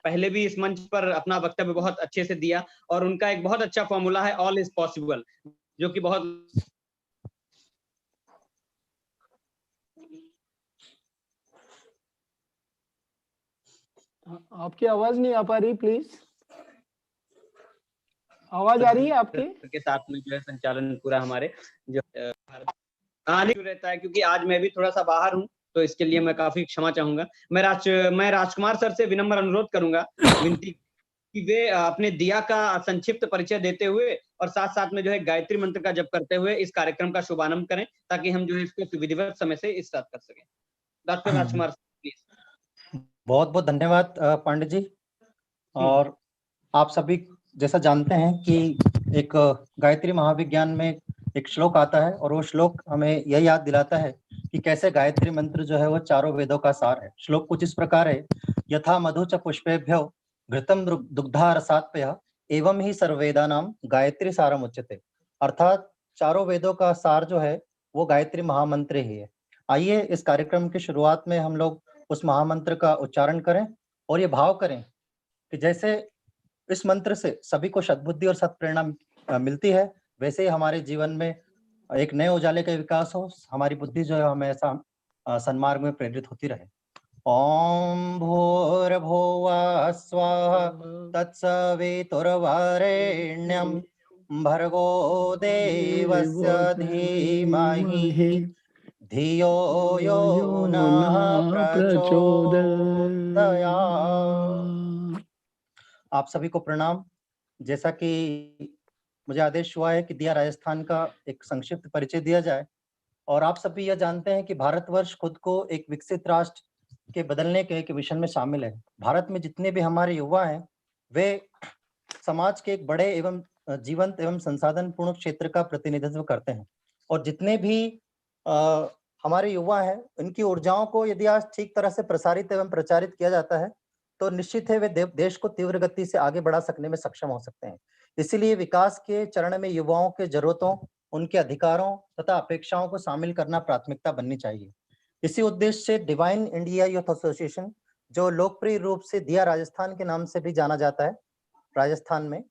पहले भी इस मंच पर अपना वक्तव्य बहुत अच्छे से दिया, और उनका एक बहुत अच्छा फॉर्मूला है ऑल इज पॉसिबल, जो कि बहुत आपकी आवाज नहीं आ पा रही, प्लीज। आवाज आ रही है आपकी? के साथ में जो है संचालन पूरा हमारे जो रहता है, क्योंकि आज मैं भी थोड़ा सा बाहर हूँ, तो इसके लिए मैं काफी क्षमा चाहूंगा। मैं राजकुमार सर से विनम्र अनुरोध करूंगा, विनती कि वे अपने दिया का संक्षिप्त परिचय देते हुए और साथ साथ में जो है गायत्री मंत्र का जप करते हुए इस कार्यक्रम का शुभारंभ करें, ताकि हम जो है इसको विधिवत समय से स्टार्ट कर सकें। Doctor Rajkumar please. बहुत बहुत धन्यवाद पांडे जी। और आप सभी जैसा जानते हैं कि एक गायत्री महाविज्ञान में एक श्लोक आता है, और वो श्लोक हमें यह याद दिलाता है कि कैसे गायत्री मंत्र जो है वो चारों वेदों का सार है। श्लोक कुछ इस प्रकार है, यथा मधु च पुष्पेभ्यो घृतम दुग्धा रसात्पय एवं ही सर्ववेदानाम गायत्री सारम उच्यते। अर्थात चारों वेदों का सार जो है वो गायत्री महामंत्र ही है। आइए इस कार्यक्रम की शुरुआत में हम लोग उस महामंत्र का उच्चारण करें और ये भाव करें कि जैसे इस मंत्र से सभी को सद्बुद्धि और सत्प्रेरणा मिलती है, वैसे ही हमारे जीवन में एक नए उजाले का विकास हो, हमारी बुद्धि जो है हमेशा सन्मार्ग में प्रेरित होती रहे। ओम भूर्भुवः स्वः तत्सवितुर्वरेण्यं भर्गो देवस्य धीमहि धियो यो नः प्रचोदयात्। आप सभी को प्रणाम। जैसा कि मुझे आदेश हुआ है कि दिया राजस्थान का एक संक्षिप्त परिचय दिया जाए, और आप सभी यह जानते हैं कि भारतवर्ष खुद को एक विकसित राष्ट्र के बदलने के एक मिशन में शामिल है। भारत में जितने भी हमारे युवा हैं वे समाज के एक बड़े एवं जीवंत एवं संसाधन पूर्ण क्षेत्र का प्रतिनिधित्व करते हैं, और जितने भी हमारे युवा हैं इनकी ऊर्जाओं को यदि आज ठीक तरह से प्रसारित एवं प्रचारित किया जाता है तो निश्चित है वे देश को तीव्र गति से आगे बढ़ा सकने में सक्षम हो सकते हैं। इसीलिए विकास के चरण में युवाओं के जरूरतों, उनके अधिकारों तथा अपेक्षाओं को शामिल करना प्राथमिकता बननी चाहिए। इसी उद्देश्य से डिवाइन इंडिया यूथ एसोसिएशन, जो लोकप्रिय रूप से दिया राजस्थान के नाम से भी जाना जाता है, राजस्थान में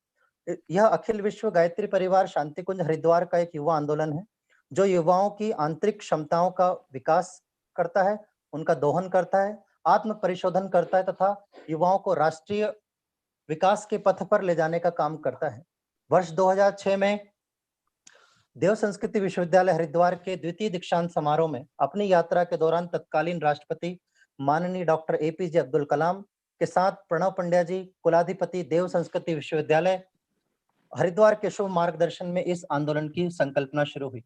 यह अखिल विश्व गायत्री परिवार शांति कुंज हरिद्वार का एक युवा आंदोलन है, जो युवाओं की आंतरिक क्षमताओं का विकास करता है, उनका दोहन करता है, आत्म परिशोधन करता है तथा युवाओं को राष्ट्रीय विकास के पथ पर ले जाने का काम करता है। वर्ष 2006 में देव संस्कृति विश्वविद्यालय हरिद्वार के द्वितीय दीक्षांत समारोह में अपनी यात्रा के दौरान तत्कालीन राष्ट्रपति माननीय डॉक्टर एपीजे अब्दुल कलाम के साथ प्रणव पंड्या जी, कुलाधिपति देव संस्कृति विश्वविद्यालय हरिद्वार के शुभ मार्गदर्शन में इस आंदोलन की संकल्पना शुरू हुई।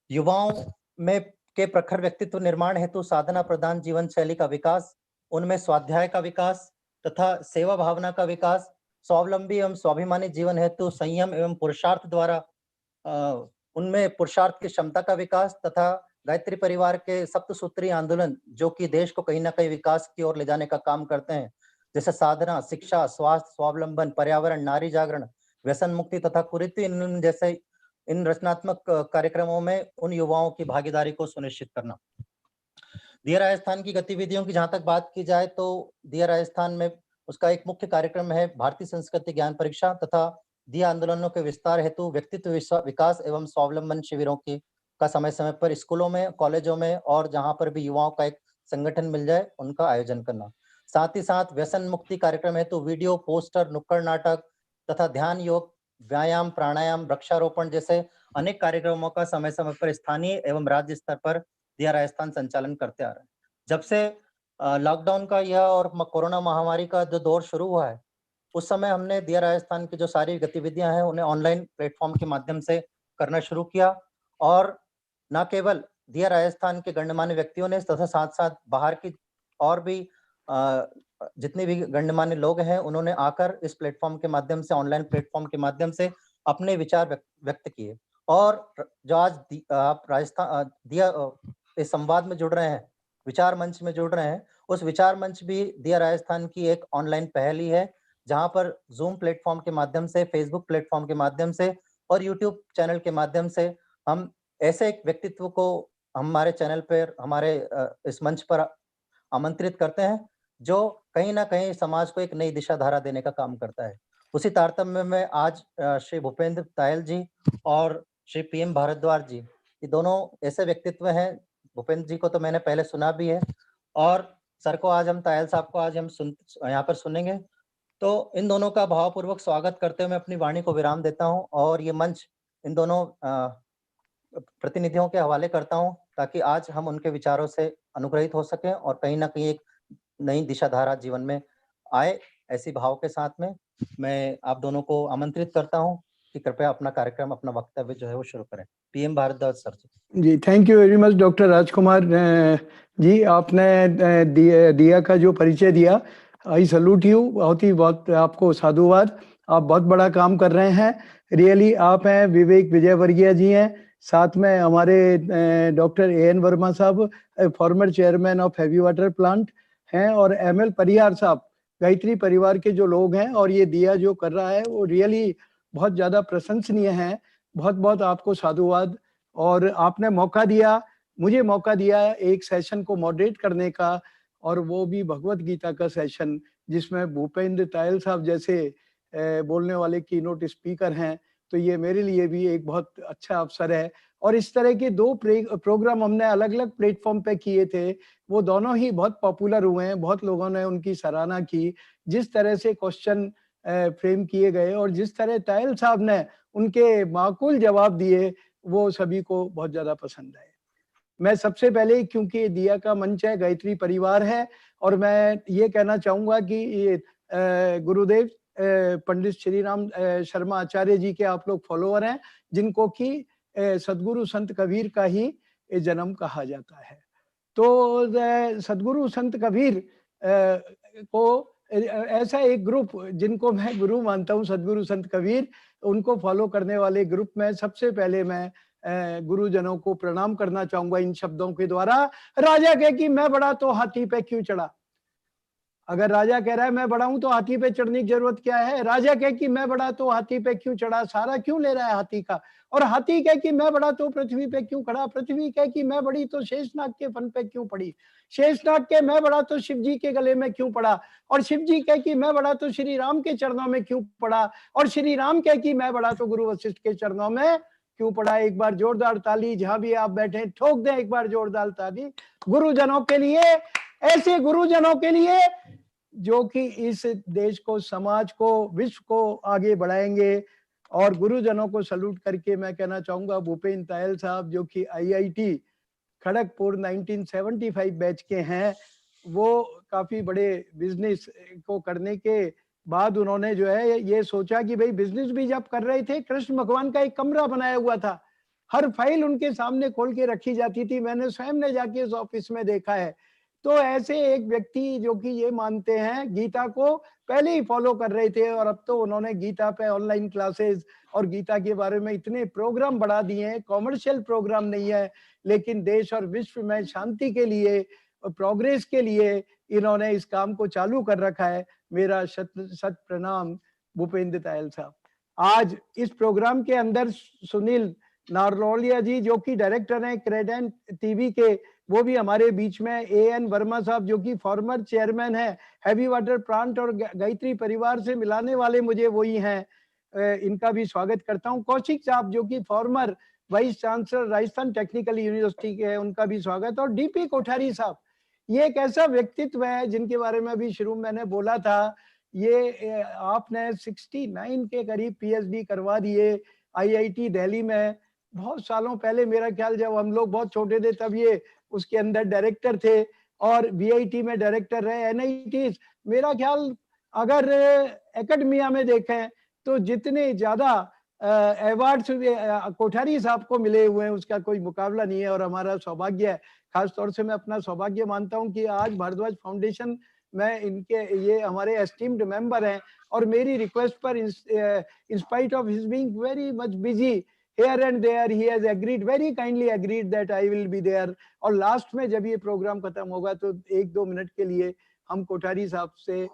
युवाओं में के प्रखर व्यक्तित्व निर्माण हेतु साधना प्रधान जीवन शैली का विकास, उनमें स्वाध्याय का विकास तथा सेवा भावना का विकास, स्वावलंबी एवं स्वाभिमानी जीवन हेतु संयम एवं पुरुषार्थ द्वारा उनमें पुरुषार्थ की क्षमता का विकास तथा गायत्री परिवार के सप्तसूत्री आंदोलन, जो कि देश को कहीं ना कहीं विकास की ओर ले जाने का काम करते हैं, जैसे साधना, शिक्षा, स्वास्थ्य, स्वावलंबन, पर्यावरण, नारी जागरण, व्यसन मुक्ति तथा कुरीति जैसे इन रचनात्मक कार्यक्रमों में उन युवाओं की भागीदारी को सुनिश्चित करना। दिया राजस्थान की गतिविधियों की जहां तक बात की जाए तो दिया राजस्थान में उसका एक मुख्य कार्यक्रम है भारतीय संस्कृति ज्ञान परीक्षा तथा दिया आंदोलनों के विस्तार हेतु व्यक्तित्व विकास एवं स्वावलंबन शिविरों की का समय समय पर स्कूलों में, कॉलेजों में और जहां पर भी युवाओं का एक संगठन मिल जाए उनका आयोजन करना। साथ ही साथ व्यसन मुक्ति कार्यक्रम हेतु वीडियो, पोस्टर, नुक्कड़ नाटक तथा ध्यान, योग, व्यायाम, प्राणायाम, वृक्षारोपण जैसे अनेक कार्यक्रमों का समय समय पर स्थानीय एवं राज्य स्तर पर दिया राजस्थान संचालन करते आ रहे हैं। जब से लॉकडाउन का यह और कोरोना महामारी का जो दौर शुरू हुआ है, उस समय हमने दिया राजस्थान की जो सारी गतिविधियां हैं उन्हें ऑनलाइन प्लेटफॉर्म के माध्यम से करना शुरू किया, और न केवल दिया राजस्थान के गणमान्य व्यक्तियों ने तथा साथ साथ बाहर की और भी जितने भी गणमान्य लोग हैं उन्होंने आकर इस प्लेटफॉर्म के माध्यम से, ऑनलाइन प्लेटफॉर्म के माध्यम से अपने विचार व्यक्त किए। और जो आज आप राजस्थान दिया इस संवाद में जुड़ रहे हैं, विचार मंच में जुड़ रहे हैं, उस विचार मंच भी दिया राजस्थान की एक ऑनलाइन पहल ही है, जहां पर जूम प्लेटफॉर्म के माध्यम से, फेसबुक प्लेटफॉर्म के माध्यम से और यूट्यूब चैनल के माध्यम से हम ऐसे एक व्यक्तित्व को हमारे चैनल पर, हमारे इस मंच पर आमंत्रित करते हैं जो कहीं ना कहीं समाज को एक नई दिशा धारा देने का काम करता है। उसी तारतम्य में आज श्री भूपेंद्र तायल जी और श्री पीएम भारद्वाज जी, ये दोनों ऐसे व्यक्तित्व हैं। भूपेंद्र जी को तो मैंने पहले सुना भी है, और सर को आज हम, तायल साहब को आज हम यहाँ पर सुनेंगे। तो इन दोनों का भावपूर्वक स्वागत करते हुए मैं अपनी वाणी को विराम देता हूं और ये मंच इन दोनों प्रतिनिधियों के हवाले करता हूं, ताकि आज हम उनके विचारों से अनुग्रहित हो सकें और कहीं ना कहीं एक नई दिशा धारा जीवन में आए। ऐसी भाव के साथ में मैं आप दोनों को आमंत्रित करता हूं कि कृपया अपना कार्यक्रम, अपना वक्तव्य जो है वो शुरू करें। PM Bhardwaj sir ji, thank you very much doctor Rajkumar ji. आपने दिया का जो परिचय दिया, आई सैल्यूट यू, बहुत आपको साधुवाद। आप बहुत बड़ा काम कर रहे हैं, रियली। आप हैं विवेक विजयवर्गीय जी हैं, साथ में हमारे डॉक्टर एएन वर्मा साहब, former chairman of heavy water plant हैं, और एमएल परिहार साहब, गायत्री परिवार के जो लोग हैं। और ये दिया जो कर रहा है वो रियली बहुत ज्यादा प्रशंसनीय है। बहुत बहुत आपको साधुवाद। और आपने मौका दिया, मुझे मौका दिया एक सेशन को मॉडरेट करने का, और वो भी भगवत गीता का सेशन, जिसमें भूपेंद्र तायल साहब जैसे बोलने वाले कीनोट स्पीकर हैं। तो ये मेरे लिए भी एक बहुत अच्छा अवसर है। और इस तरह के 2 प्रोग्राम हमने अलग अलग प्लेटफॉर्म पे किए थे, वो दोनों ही बहुत पॉपुलर हुए हैं, बहुत लोगों ने उनकी सराहना की। जिस तरह से क्वेश्चन फ्रेम किए गए और जिस तरह तायल साहब ने उनके माकूल जवाब दिए, वो सभी को बहुत ज्यादा पसंद आए। मैं सबसे पहले, क्योंकि दिया का मंच है, गायत्री परिवार है, और मैं ये कहना चाहूंगा कि ये गुरुदेव पंडित श्री राम शर्मा आचार्य जी के आप लोग फॉलोअर हैं, जिनको कि सदगुरु संत कबीर का ही जन्म कहा जाता है। तो सदगुरु संत कबीर को ऐसा एक ग्रुप, जिनको मैं गुरु मानता हूँ, सदगुरु संत कबीर, उनको फॉलो करने वाले ग्रुप में सबसे पहले मैं गुरुजनों को प्रणाम करना चाहूंगा इन शब्दों के द्वारा। राजा कहे कि मैं बड़ा तो हाथी पे क्यों चढ़ा। अगर राजा कह रहा है मैं बड़ा हूं तो हाथी पे चढ़ने की जरूरत क्या है। राजा कहे कि मैं बड़ा तो हाथी पे क्यों चढ़ा, सारा क्यों ले रहा है हाथी का। और हाथी कहे कि मैं बड़ा तो पृथ्वी पे क्यों खड़ा, पृथ्वी कहे कि मैं बड़ी तो शेषनाग के फन पे क्यों पड़ी, शेषनाग के मैं बड़ा तो शिव जी के गले में क्यों पड़ा, और शिव जी कहे कि मैं बड़ा तो श्री राम के चरणों में क्यों पड़ा, और श्री राम कहे कि मैं बड़ा तो गुरु वशिष्ठ के चरणों में क्यों पड़ा। एक बार जोरदार ताली, जहां भी आप बैठे ठोक दें एक बार जोरदार ताली गुरुजनों के लिए, ऐसे गुरुजनों के लिए जो कि इस देश को, समाज को, विश्व को आगे बढ़ाएंगे। और गुरुजनों को सल्यूट करके मैं कहना चाहूंगा, भूपेंद्र तायल साहब जो कि आईआईटी खड़गपुर 1975 बैच के हैं, वो काफी बड़े बिजनेस को करने के बाद उन्होंने जो है ये सोचा कि भाई बिजनेस भी जब कर रहे थे, कृष्ण भगवान का एक कमरा बनाया हुआ था, हर फाइल उनके सामने खोल के रखी जाती थी, मैंने स्वयं ने जाके उस ऑफिस में देखा है। तो ऐसे एक व्यक्ति जो कि ये मानते हैं, गीता को पहले ही फॉलो कर रहे थे, और अब तो उन्होंने गीता पे ऑनलाइन क्लासेस और गीता के बारे में इतने प्रोग्राम बढ़ा दिए हैं। कॉमर्शियल प्रोग्राम नहीं है, लेकिन देश और विश्व में शांति के लिए और प्रोग्रेस के लिए इन्होंने इस काम को चालू कर रखा है। मेरा सत प्रणाम भूपेंद्र तायल साहब। आज इस प्रोग्राम के अंदर सुनील नारनौलिया जी जो कि डायरेक्टर हैं क्रेडेंट टीवी के, वो भी हमारे बीच में। एएन वर्मा साहब जो कि फॉर्मर चेयरमैन है हैवी वाटर प्लांट, और गायत्री परिवार से मिलाने वाले मुझे वही हैं, इनका भी स्वागत करता हूं। कौशिक साहब जो कि farmer vice chancellor Rajasthan technical university के हैं, उनका भी स्वागत। और डीपी कोठारी साहब, ये एक ऐसा व्यक्तित्व है जिनके बारे में अभी शुरू मैंने बोला था। ये आपने 69 के करीब पीएचडी करवा दिए आईआईटी दिल्ली में। बहुत सालों पहले, मेरा ख्याल जब हम लोग बहुत छोटे थे तब ये उसके अंदर डायरेक्टर थे, और बीआईटी में डायरेक्टर रहे, एनआईटी। मेरा ख्याल अगर एकेडमिया में देखें तो जितने ज्यादा अवार्ड्स कोठारी साहब को मिले हुए हैं उसका कोई मुकाबला नहीं है। और हमारा सौभाग्य है, खास तौर से मैं अपना सौभाग्य मानता हूं कि आज भारद्वाज फाउंडेशन में इनके, ये हमारे एस्टीम्ड मेंबर हैं, और मेरी रिक्वेस्ट पर in spite of his being very much busy here and there he has agreed, very kindly agreed that I will be there। और लास्ट में जब ये प्रोग्राम खत्म होगा तो 1-2 मिनट के लिए हम कोठारी साहब से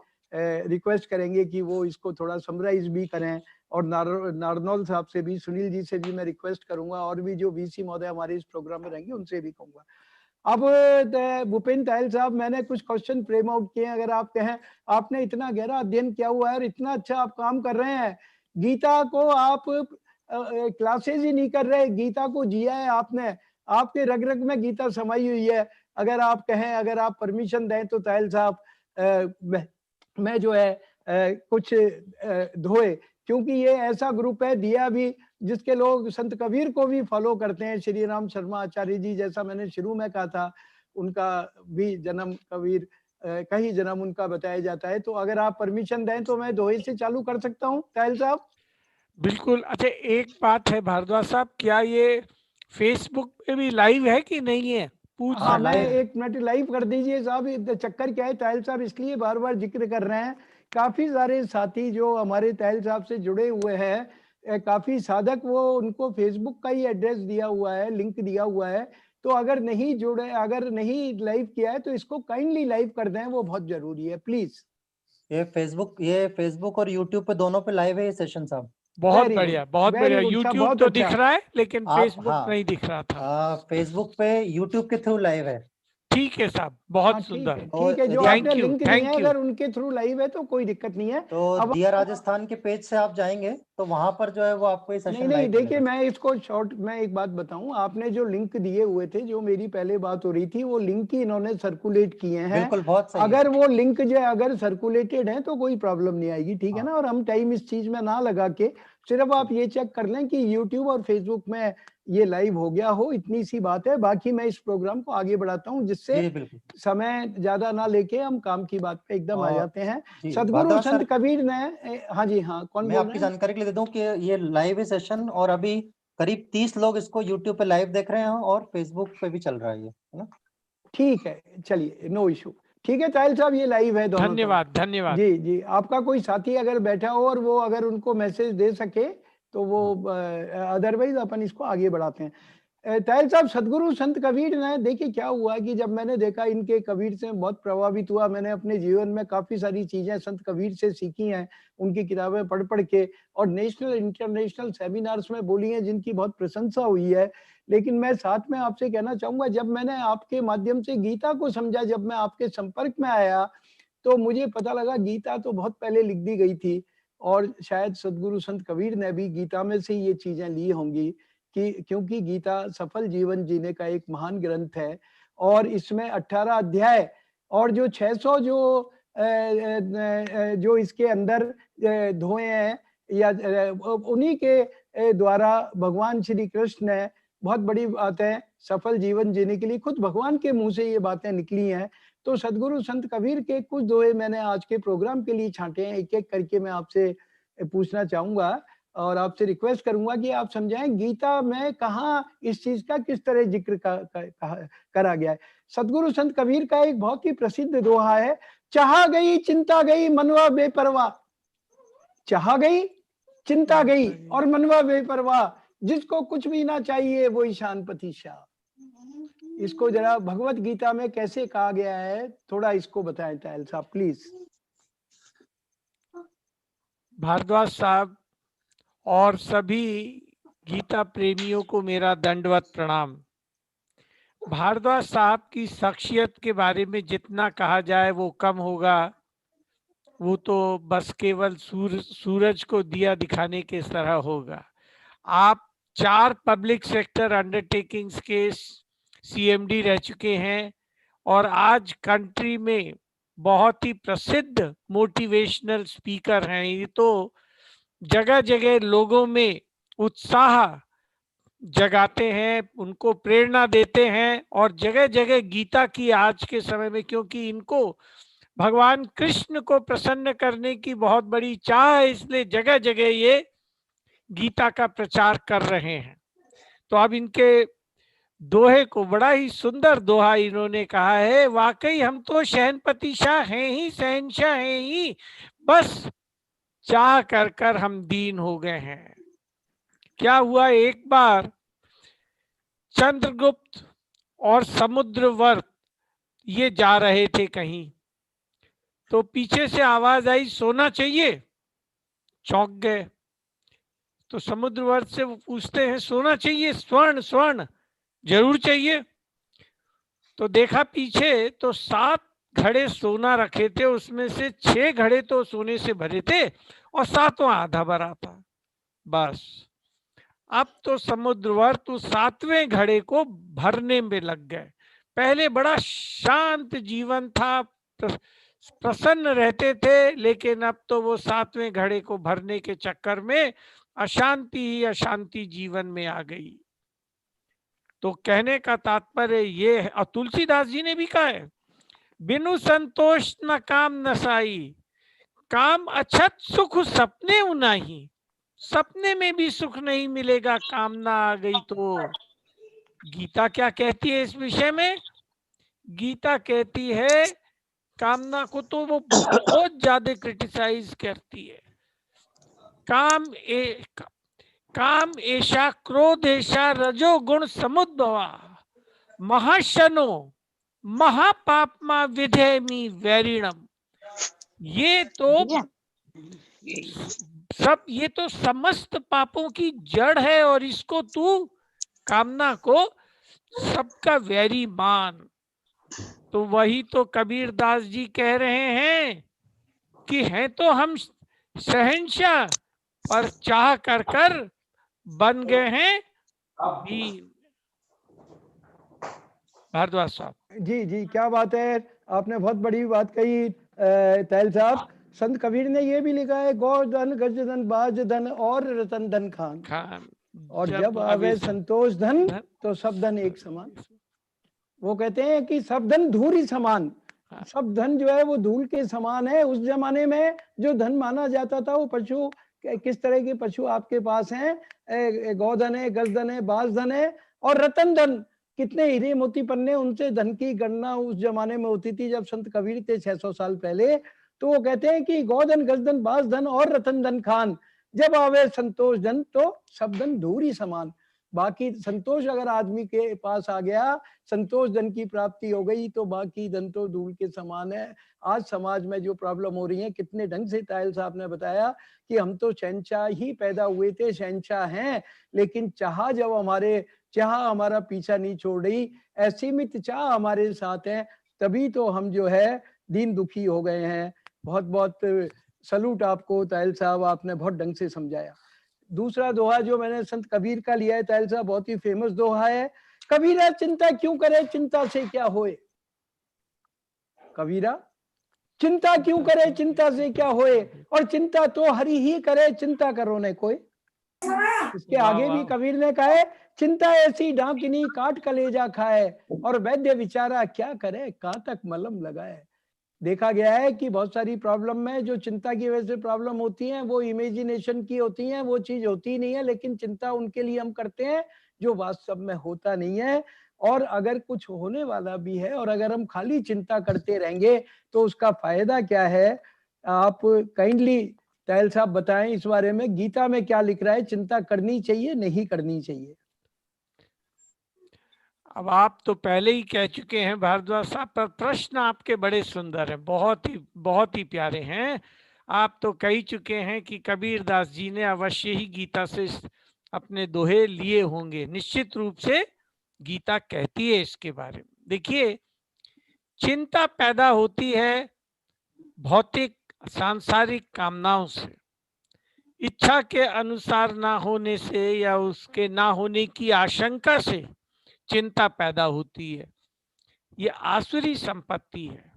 रिक्वेस्ट करेंगे कि वो इसको थोड़ा समराइज भी करें। और नारनौल साहब से भी, सुनील जी से भी मैं रिक्वेस्ट करूंगा, और भी जो वीसी महोदय हमारे इस प्रोग्राम में रहेंगे उनसे भी कहूंगा। अब भूपेंद्र तायल साहब, मैंने कुछ क्वेश्चन फ्रेम आउट किए हैं। अगर आप कहें, आपने इतना गहरा अध्ययन किया हुआ है और इतना अच्छा आप काम कर रहे हैं, गीता को आप क्लासेज ही नहीं कर रहे, गीता को जिया है आपने, आपके रग रग में गीता समाई हुई है। अगर आप कहें, अगर आप परमिशन दें तो तायल साहब, मैं जो है कुछ धोए, क्योंकि ये ऐसा ग्रुप है दिया भी, जिसके लोग संत कबीर को भी फॉलो करते हैं। श्री राम शर्मा आचार्य जी, जैसा मैंने शुरू में कहा था, उनका भी जन्म कबीर, कहीं जन्म उनका बताया जाता है। तो अगर आप परमिशन दें तो मैं दोहे से चालू कर सकता हूँ तायल साहब। बिल्कुल। अच्छा, एक बात है भारद्वाज साहब, क्या ये फेसबुक पे भी लाइव है कि नहीं है? पूछ हाँ, मैं लाइव। 1 मिनट लाइव कर दीजिए साहब। ये चक्कर क्या है तायल साहब, इसलिए बार बार जिक्र कर रहे हैं, काफी सारे साथी जो हमारे तायल साहब से जुड़े हुए हैं, काफी साधक, वो उनको फेसबुक का ही एड्रेस दिया हुआ है, लिंक दिया हुआ है। तो अगर नहीं जुड़े, अगर नहीं लाइव किया है तो इसको काइंडली लाइव कर दें, वो बहुत जरूरी है, प्लीज। ये फेसबुक और यूट्यूब पे दोनों पे लाइव है ये सेशन साहब। बहुत वेरी बढ़िया, गुड, बहुत वेरी बढ़िया। गुड साहब, यूट्यूब बहुत तो अच्छा। दिख रहा है लेकिन आप फेसबुक नहीं दिख रहा था। फेसबुक पे यूट्यूब के थ्रू लाइव है। ठीक है साहब, हाँ बहुत ठीक सुंदर। है, तो ठीक है। जो यदि आप आपने थैंक यू, लिंक दिए थैंक हैं, यू। अगर उनके थ्रू लाइव है तो कोई दिक्कत नहीं है। तो अब दिया राजस्थान के पेज से आप जाएंगे तो वहां पर जो है वो आपको ये नहीं सेशन नहीं, लाइव देखिए मिलेगा। मैं इसको शॉर्ट, मैं एक बात बताऊं, आपने जो लिंक दिए हुए थे, जो मेरी पहले बात हो रही थी, वो लिंक ही इन्होंने सर्कुलेट किए हैं। बिल्कुल, बहुत सही है। अगर वो लिंक जो अगर सर्कुलेटेड है तो कोई प्रॉब्लम नहीं आएगी, ठीक है हाँ। ना। और हम टाइम इस चीज में ना लगा के, सिर्फ आप ये चेक कर लें कि यूट्यूब और फेसबुक में ये लाइव हो गया हो, इतनी सी बात है। बाकी मैं इस प्रोग्राम को आगे बढ़ाता हूँ, जिससे जी बिल्कुल। समय ज्यादा ना लेके हम काम की बात पे एकदम आ और जाते हैं। जी सदगुरु भारद्वाज संत सर, कबीर ने, हाँ जी हाँ, कौन मैं बोल आपकी रहे हैं? जानकारी के लिए दे दूं कि ये लाइव है सेशन, और अभी करीब 30 लोग इसको यूट्यूब पे लाइव देख रहे हैं और फेसबुक पे भी चल रहा है ये, है ना। ठीक है, चलिए, नो इशू। ठीक है ताहिल साहब, ये लाइव है दोनों तरफ। धन्यवाद, धन्यवाद। जी जी, आपका कोई साथी अगर बैठा हो और वो अगर उनको मैसेज दे सके तो वो, अदरवाइज अपन इसको आगे बढ़ाते हैं। ताहिल साहब, सदगुरु संत कबीर ने, देखिए क्या हुआ कि जब मैंने देखा इनके कबीर से बहुत प्रभावित हुआ। मैंने अपने जीवन में काफी सारी चीजें संत कबीर से सीखी हैं, उनकी किताबें पढ़ पढ़ के, और नेशनल इंटरनेशनल सेमिनार्स में बोली हैं, जिनकी बहुत प्रशंसा हुई है। लेकिन मैं साथ में आपसे कहना चाहूंगा, जब मैंने आपके माध्यम से गीता को समझा, जब मैं आपके संपर्क में आया, तो मुझे पता लगा गीता तो बहुत पहले लिख दी गई थी, और शायद सदगुरु संत कबीर ने भी गीता में से ये चीजें ली होंगी, कि क्योंकि गीता सफल जीवन जीने का एक महान ग्रंथ है। और इसमें 18 अध्याय, और जो 600 जो इसके अंदर धोए हैं, या उन्हीं के द्वारा भगवान श्री कृष्ण ने बहुत बड़ी बातें सफल जीवन जीने के लिए खुद भगवान के मुंह से ये बातें निकली हैं। तो सदगुरु संत कबीर के कुछ दोहे मैंने आज के प्रोग्राम के लिए छांटे हैं, एक एक करके मैं आपसे पूछना चाहूंगा, और आपसे रिक्वेस्ट करूंगा कि आप समझाएं गीता में कहाँ इस चीज का किस तरह जिक्र करा गया है। सदगुरु संत कबीर का एक बहुत ही प्रसिद्ध दोहा है, चाह गई चिंता गई मनवा बेपरवाह। चाह गई चिंता गई और मनवा बेपरवाह, जिसको कुछ भी ना चाहिए वो ईशान पति शाह। इसको जरा भगवत गीता में कैसे कहा गया है, थोड़ा इसको बताएं तायल साहब प्लीज। भारद्वाज साहब और सभी गीता प्रेमियों को मेरा दंडवत प्रणाम। भारद्वाज साहब की शख्सियत के बारे में जितना कहा जाए वो कम होगा। वो तो बस केवल सूरज को दिया दिखाने के तरह होगा। आप 4 पब्लिक सेक्टर अंडरटेकिंग्स के सीएमडी रह चुके हैं, और आज कंट्री में बहुत ही प्रसिद्ध मोटिवेशनल स्पीकर हैं। ये तो जगह जगह लोगों में उत्साह जगाते हैं, उनको प्रेरणा देते हैं, और जगह जगह गीता की आज के समय में, क्योंकि इनको भगवान कृष्ण को प्रसन्न करने की बहुत बड़ी चाह है, इसलिए जगह जगह ये गीता का प्रचार कर रहे हैं। तो अब इनके दोहे को, बड़ा ही सुंदर दोहा इन्होंने कहा है, वाकई हम तो शहनपति शाह हैं ही, शहनशाह हैं ही, बस चाह कर कर हम दीन हो गए हैं। क्या हुआ, एक बार चंद्रगुप्त और समुद्रवर्त ये जा रहे थे कहीं, तो पीछे से आवाज आई, सोना चाहिए। चौंक गए। तो समुद्रवर्त से वो पूछते हैं, सोना चाहिए? स्वर्ण, स्वर्ण जरूर चाहिए। तो देखा पीछे तो 7 घड़े सोना रखे थे, उसमें से 6 घड़े तो सोने से भरे थे और 7वां आधा भरा था। बस अब तो समुद्रवर्त उस 7वें घड़े को भरने में लग गए। पहले बड़ा शांत जीवन था, प्रसन्न रहते थे, लेकिन अब तो वो 7वें घड़े को भरने के चक्कर में अशांति ही अशांति जीवन में आ गई। तो कहने का तात्पर्य ये है, और तुलसीदास जी ने भी कहा है, बिनु संतोष न काम नसाई, काम अछत सुख सपने उनाही। सपने में भी सुख नहीं मिलेगा, कामना आ गई तो। गीता क्या कहती है इस विषय में? गीता कहती है कामना को तो वो बहुत ज्यादा क्रिटिसाइज करती है। काम ऐशा क्रोध ऐशा रजो गुण समुद्भवा, महाशनो महापापमा विधेमी वैरिणम। ये तो समस्त पापों की जड़ है, और इसको तू कामना को सबका वैरी मान। तो वही तो कबीर दास जी कह रहे हैं कि हैं तो हम शहंशाह, पर चाह कर कर बन गए हैं वीर। भारद्वाज साहब। जी जी, क्या बात है, आपने बहुत बड़ी बात कही तैल साहब। संत कबीर ने ये भी लिखा है, गोधन गजधन बाजधन और रतन धन खान, और जब आवे संतोष धन तो सब धन एक समान। वो कहते हैं कि सब धन धूल ही समान। सब धन जो है वो धूल के समान है। उस जमाने में जो धन माना जाता था वो पशु, किस तरह के पशु आपके पास हैं? गोधन है, गजधन है, बाजधन है और रतन धन। कितने हीरे मोती पन्ने, उनसे धन की गणना उस जमाने में होती थी जब संत कबीर थे 600 साल पहले। तो वो कहते हैं कि गोधन गजधन बाजधन और रतन धन खान, जब आवे संतोष धन तो सब धन धूल ही समान। बाकी संतोष अगर आदमी के पास आ गया, संतोष धन की प्राप्ति हो गई, तो बाकी धन तो धूल के समान है। आज समाज में जो प्रॉब्लम हो रही है, कितने ढंग से तायल साहब ने बताया कि हम तो शहंशाह ही पैदा हुए थे, शहंशाह हैं, लेकिन चाह जब हमारा पीछा नहीं छोड़ रही, असीमित चाह हमारे साथ है, तभी तो हम जो है दीन दुखी हो गए हैं। बहुत बहुत सलूट आपको तायल साहब, आपने बहुत ढंग से समझाया। दूसरा दोहा जो मैंने संत कबीर का लिया है तायल साहब, बहुत ही फेमस दोहा है। कबीरा चिंता क्यों करे, चिंता से क्या होए। कबीरा चिंता क्यों करे, चिंता से क्या होए, और चिंता तो हरि ही करे, चिंता करो ने कोई। इसके आगे भी कबीर ने कहा है, चिंता ऐसी डाकिनी काट कलेजा खाए, और वैद्य विचारा क्या करे, कहाँ तक मलम लगाए। देखा गया है कि बहुत सारी प्रॉब्लम में जो चिंता की वजह से प्रॉब्लम होती है वो इमेजिनेशन की होती है, वो चीज होती नहीं है, लेकिन चिंता उनके लिए हम करते हैं जो वास्तव में होता नहीं है। और अगर कुछ होने वाला भी है और अगर हम खाली चिंता करते रहेंगे तो उसका फायदा क्या है? आप काइंडली तायल साहब बताएं इस बारे में, गीता में क्या लिख रहा है, चिंता करनी चाहिए नहीं करनी चाहिए? अब आप तो पहले ही कह चुके हैं भारद्वाज साहब, पर प्रश्न आपके बड़े सुंदर हैं, बहुत ही प्यारे हैं। आप तो कह चुके हैं कि कबीर दास जी ने अवश्य ही गीता से अपने दोहे लिए होंगे। निश्चित रूप से गीता कहती है इसके बारे में। देखिए, चिंता पैदा होती है भौतिक सांसारिक कामनाओं से, इच्छा के अनुसार ना होने से या उसके ना होने की आशंका से चिंता पैदा होती है। ये आसुरी संपत्ति है।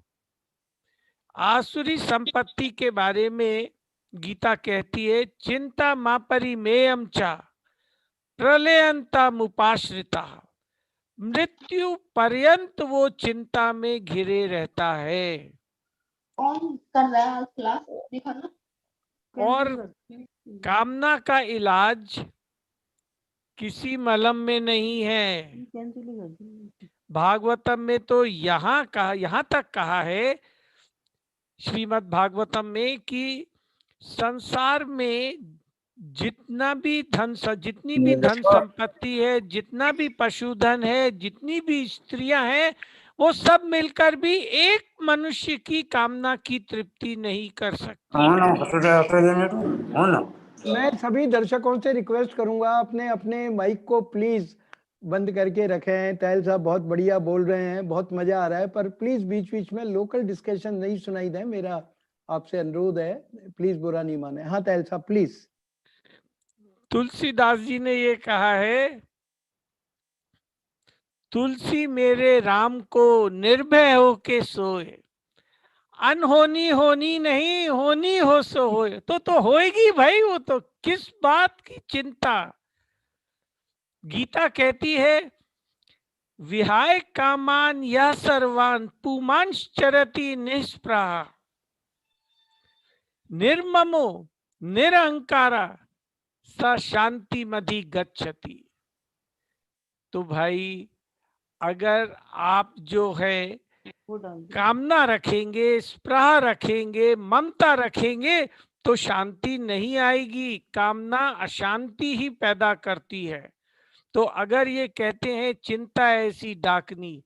आसुरी संपत्ति के बारे में गीता कहती है, चिंता मापरी मेयम चा प्रलयंता मुपाश्रिता, मृत्यु पर्यंत वो चिंता में घिरे रहता है। कौन कर रहा है क्लास दिखाना? और कामना का इलाज किसी मलम में नहीं है। भागवतम में तो यहाँ तक कहा है श्रीमद् भागवतम में कि संसार में जितनी भी धन संपत्ति है, जितना भी पशुधन है, जितनी भी स्त्रियां हैं, वो सब मिलकर भी एक मनुष्य की कामना की तृप्ति नहीं कर सकती। मैं सभी दर्शकों से रिक्वेस्ट करूंगा, अपने अपने माइक को प्लीज बंद करके रखे हैं। तायल साहब बहुत बढ़िया बोल रहे हैं, बहुत मजा आ रहा है, पर प्लीज बीच बीच में लोकल डिस्कशन नहीं सुनाई दें, मेरा आपसे अनुरोध है, प्लीज बुरा नहीं माने। हाँ तायल साहब प्लीज। तुलसीदास जी ने ये कहा है, तुलसी मेरे राम को निर्भय होके सोए, अनहोनी होनी नहीं, होनी हो सो होए। तो होएगी भाई, वो तो किस बात की चिंता। गीता कहती है, विहाय कामान यह सर्वान पुमांश चरति निष्प्रहा, निर्ममो निरहंकारा स शांति मधि गच्छति। तो भाई अगर आप जो है कामना रखेंगे, स्पृहा रखेंगे, ममता रखेंगे, तो शांति नहीं आएगी। कामना अशांति ही पैदा करती है। तो अगर ये कहते हैं चिंता ऐसी डाकनी,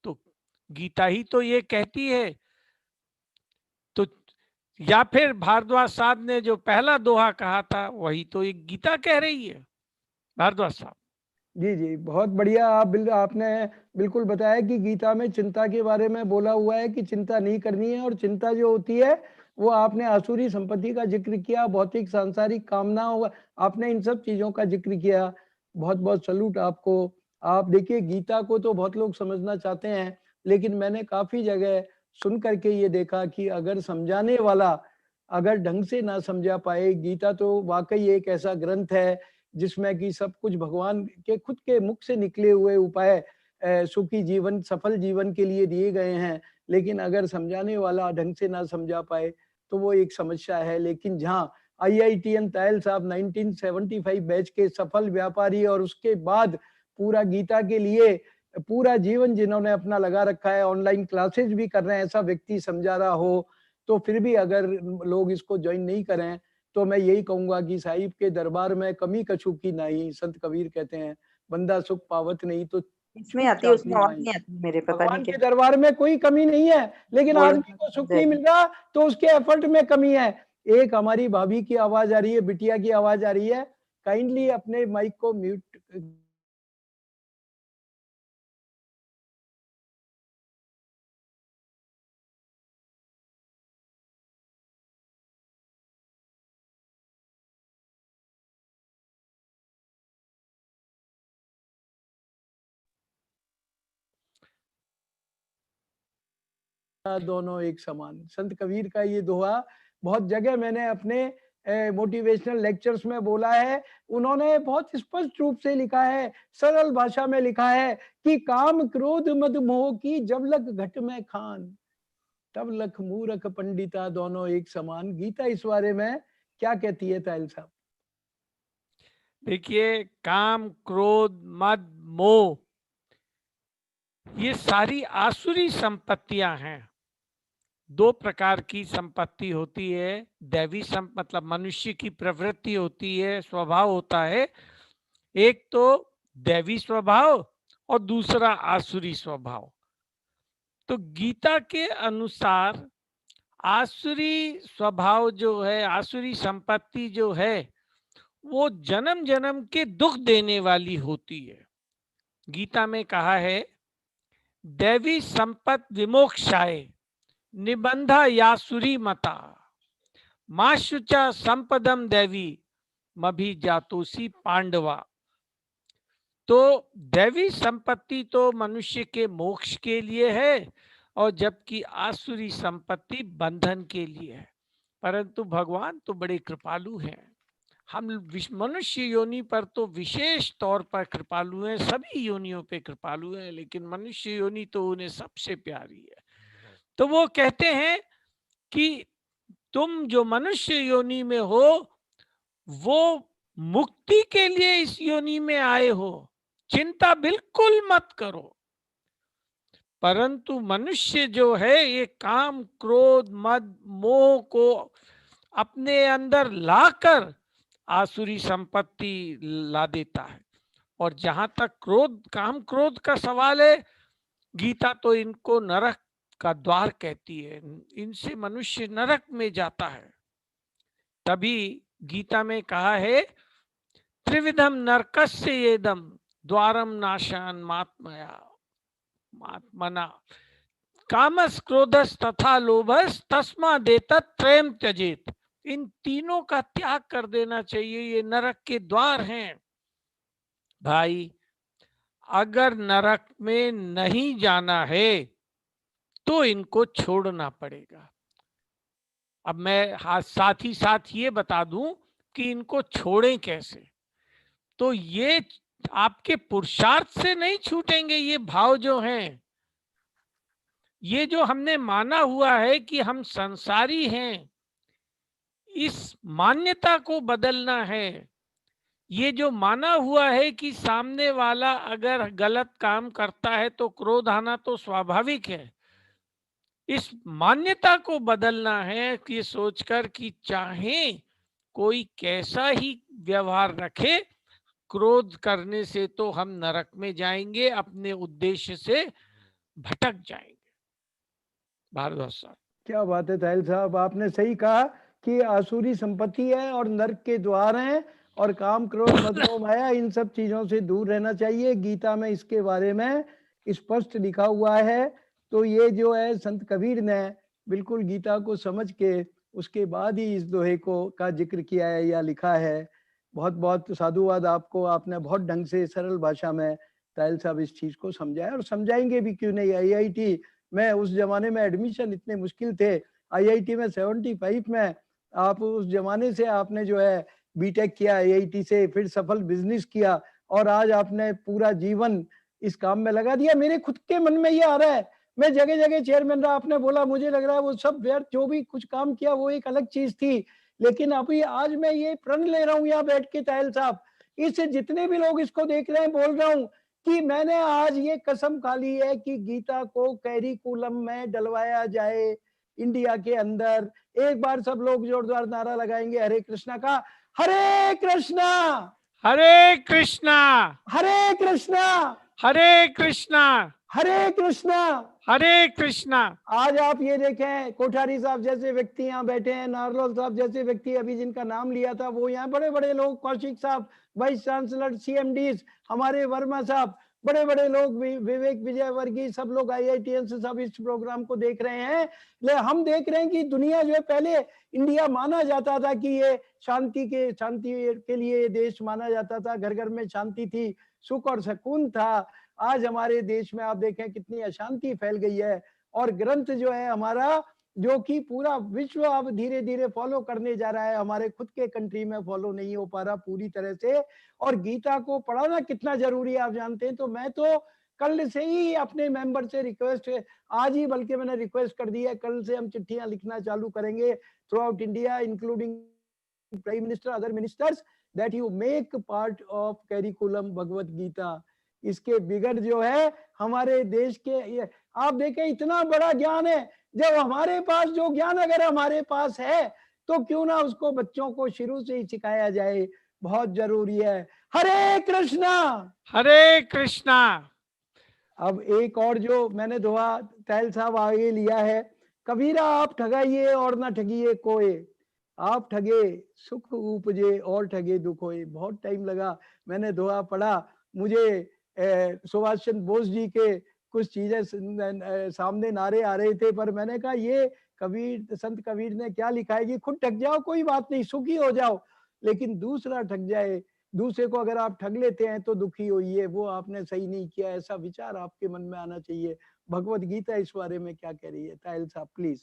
तो गीता ही तो ये कहती है। तो या फिर भारद्वाज साहब ने जो पहला दोहा कहा था, वही तो एक गीता कह रही है। भारद्वाज साहब। जी जी, बहुत बढ़िया। आपने बिल्कुल बताया कि गीता में चिंता के बारे में बोला हुआ है कि चिंता नहीं करनी है, और चिंता जो होती है वो आपने आसुरी संपत्ति का जिक्र किया, भौतिक सांसारिक कामनाओं, आपने इन सब चीजों का जिक्र किया। बहुत बहुत सलूट आपको। आप देखिए, गीता को तो बहुत लोग समझना चाहते हैं, लेकिन मैंने काफी जगह सुन करके ये देखा कि अगर समझाने वाला अगर ढंग से ना समझा पाए, गीता तो वाकई एक ऐसा ग्रंथ है जिसमें कि सब कुछ भगवान के खुद के मुख से निकले हुए उपाय सुखी जीवन, सफल जीवन के लिए दिए गए हैं। लेकिन अगर समझाने वाला ढंग से ना समझा पाए तो वो एक समस्या है। लेकिन जहाँ IITN तायल साहब 1975 बैच के सफल व्यापारी, और उसके बाद पूरा गीता के लिए पूरा जीवन जिन्होंने अपना लगा रखा है, ऑनलाइन क्लासेस भी कर रहे हैं, ऐसा व्यक्ति समझा रहा हो, तो फिर भी अगर लोग इसको ज्वाइन नहीं करें, तो मैं यही कहूंगा कि साहिब के दरबार में कमी कछु की नहीं। संत कबीर कहते हैं, बंदा सुख पावत नहीं तो इसमें आती है, उसमें और नहीं आती मेरे, पता भगवान नहीं के क्या दरबार में कोई कमी नहीं है, लेकिन बोल आदमी को सुख नहीं मिल रहा तो उसके एफर्ट में कमी है। एक हमारी भाभी की आवाज आ रही है, बिटिया की आवाज आ रही है, काइंडली अपने माइक को म्यूट। दोनों एक समान। संत कबीर का ये दोहा बहुत जगह मैंने अपने मोटिवेशनल लेक्चर्स में बोला है। उन्होंने बहुत स्पष्ट रूप से लिखा है, सरल भाषा में लिखा है कि काम क्रोध मद मोह की जब लग घट में खान, तब लख मूरख पंडिता दोनों एक समान। गीता इस बारे में क्या कहती है तायल साहब? देखिए, काम क्रोध मद मोह, ये सारी आसुरी संपत्तियां हैं। दो प्रकार की संपत्ति होती है। दैवी मतलब मनुष्य की प्रवृत्ति होती है, स्वभाव होता है। एक तो दैवी स्वभाव और दूसरा आसुरी स्वभाव। तो गीता के अनुसार आसुरी स्वभाव जो है, आसुरी संपत्ति जो है, वो जन्म जन्म के दुख देने वाली होती है। गीता में कहा है, दैवी संपत विमोक्षाय निबंधा यासुरी मता, माशुचा संपदम दैवी मभी जातोसी पांडवा। तो दैवी संपत्ति तो मनुष्य के मोक्ष के लिए है, और जबकि आसुरी संपत्ति बंधन के लिए है। परंतु भगवान तो बड़े कृपालु हैं। हम मनुष्य योनि पर तो विशेष तौर पर कृपालु हैं, सभी योनियों पे कृपालु हैं, लेकिन मनुष्य योनि तो उन्हें सबसे प्यारी है। तो वो कहते हैं कि तुम जो मनुष्य योनि में हो, वो मुक्ति के लिए इस योनि में आए हो, चिंता बिल्कुल मत करो। परंतु मनुष्य जो है, ये काम क्रोध मद मोह को अपने अंदर लाकर आसुरी संपत्ति ला देता है। और जहां तक काम क्रोध का सवाल है, गीता तो इनको नरक का द्वार कहती है। इनसे मनुष्य नरक में जाता है। तभी गीता में कहा है, त्रिविधम नरकस्य येदम द्वारम नाशन मात्मना कामस क्रोधस तथा लोभस तस्मा देतत् त्रयम त्यजेत। इन तीनों का त्याग कर देना चाहिए, ये नरक के द्वार हैं। भाई अगर नरक में नहीं जाना है तो इनको छोड़ना पड़ेगा। अब मैं साथ ही साथ ये बता दूं कि इनको छोड़ें कैसे। तो ये आपके पुरुषार्थ से नहीं छूटेंगे। ये भाव जो हैं, ये जो हमने माना हुआ है कि हम संसारी हैं, इस मान्यता को बदलना है। ये जो माना हुआ है कि सामने वाला अगर गलत काम करता है तो क्रोध आना तो स्वाभाविक है, इस मान्यता को बदलना है कि सोचकर कि चाहे कोई कैसा ही व्यवहार रखे, क्रोध करने से तो हम नरक में जाएंगे, अपने उद्देश्य से भटक जाएंगे। भारद्वाज साहब। क्या बात है ताहिल साहब, आपने सही कहा कि आसुरी संपत्ति है और नरक के द्वार हैं और काम क्रोध मद मोह माया इन सब चीजों से दूर रहना चाहिए। गीता में इसके बारे में स्पष्ट लिखा हुआ है। तो ये जो है संत कबीर ने बिल्कुल गीता को समझ के उसके बाद ही इस दोहे को का जिक्र किया है या लिखा है। बहुत बहुत साधुवाद आपको, आपने बहुत ढंग से सरल भाषा में ताहिल साहब इस चीज को समझाया और समझाएंगे भी, क्यों नहीं। IIT में उस जमाने में एडमिशन इतने मुश्किल थे। IIT में 75 में आप उस जमाने से आपने जो है बीटेक किया IIT से, फिर सफल बिजनेस किया और आज आपने पूरा जीवन इस काम में लगा दिया। मेरे खुद के मन में ये आ रहा है, मैं जगह जगह चेयरमैन रहा, आपने बोला, मुझे लग रहा है वो सब व्यर्थ, जो भी कुछ काम किया वो एक अलग चीज थी। लेकिन अभी आज मैं ये प्रण ले रहा हूँ यहाँ बैठ के ताहिल साहब, इससे जितने भी लोग इसको देख रहे हैं बोल रहा हूँ कि मैंने आज ये कसम खा ली है कि गीता को कैरिकुलम में डलवाया जाए इंडिया के अंदर। एक बार सब लोग जोरदार नारा लगाएंगे हरे कृष्णा का। हरे कृष्णा हरे कृष्णा हरे कृष्णा हरे कृष्णा हरे कृष्णा हरे कृष्णा। आज आप ये देखें, कोठारी साहब जैसे व्यक्ति यहाँ बैठे हैं, नारलोल साहब जैसे व्यक्ति अभी जिनका नाम लिया था वो यहाँ, बड़े बड़े लोग, कौशिक साहब वाइस चांसलर, CMDs हमारे वर्मा साहब, बड़े बड़े लोग, विवेक विजयवर्गीय, सब लोग IITians सब इस प्रोग्राम को देख रहे हैं। ले हम देख रहे हैं कि दुनिया जो है, पहले इंडिया माना जाता था कि ये शांति के लिए ये देश माना जाता था, घर घर में शांति थी, सुख और सुकून था। आज हमारे देश में आप देखें कितनी अशांति फैल गई है और ग्रंथ जो है हमारा, जो कि पूरा विश्व अब धीरे धीरे फॉलो करने जा रहा है, हमारे खुद के कंट्री में फॉलो नहीं हो पा रहा पूरी तरह से। और गीता को पढ़ाना कितना जरूरी है आप जानते हैं। तो मैं तो कल से ही अपने मेंबर से रिक्वेस्ट, आज ही बल्कि मैंने रिक्वेस्ट कर दी है, कल से हम चिट्ठियां लिखना चालू करेंगे throughout India, including prime minister, other ministers, that you make part of curriculum Bhagavad Gita. इसके बिगड़ जो है हमारे देश के, आप देखें इतना बड़ा ज्ञान है, जब हमारे पास जो ज्ञान अगर हमारे पास है तो क्यों ना उसको बच्चों को शुरू से ही सिखाया जाए, बहुत जरूरी है। हरे कृष्णा हरे कृष्णा। अब एक और जो मैंने दुआ ताहिल साहब आगे लिया है, कबीरा आप ठगाइए और ना ठगिए कोई, आप ठगे सुख उपजे और ठगे दुख होए। बहुत टाइम लगा, मैंने दुआ पढ़ा, मुझे सुभाष चंद्र बोस जी के कुछ चीजें सामने नारे आ रहे थे, पर मैंने कहा ये कबीर, संत कबीर ने क्या लिखा है कि खुद ठग जाओ कोई बात नहीं, सुखी हो जाओ, लेकिन दूसरा ठग जाए, दूसरे को अगर आप ठग लेते हैं तो दुखी होइए, वो आपने सही नहीं किया। ऐसा विचार आपके मन में आना चाहिए। भगवत गीता इस बारे में क्या कह रही है ताहिल साहब, प्लीज।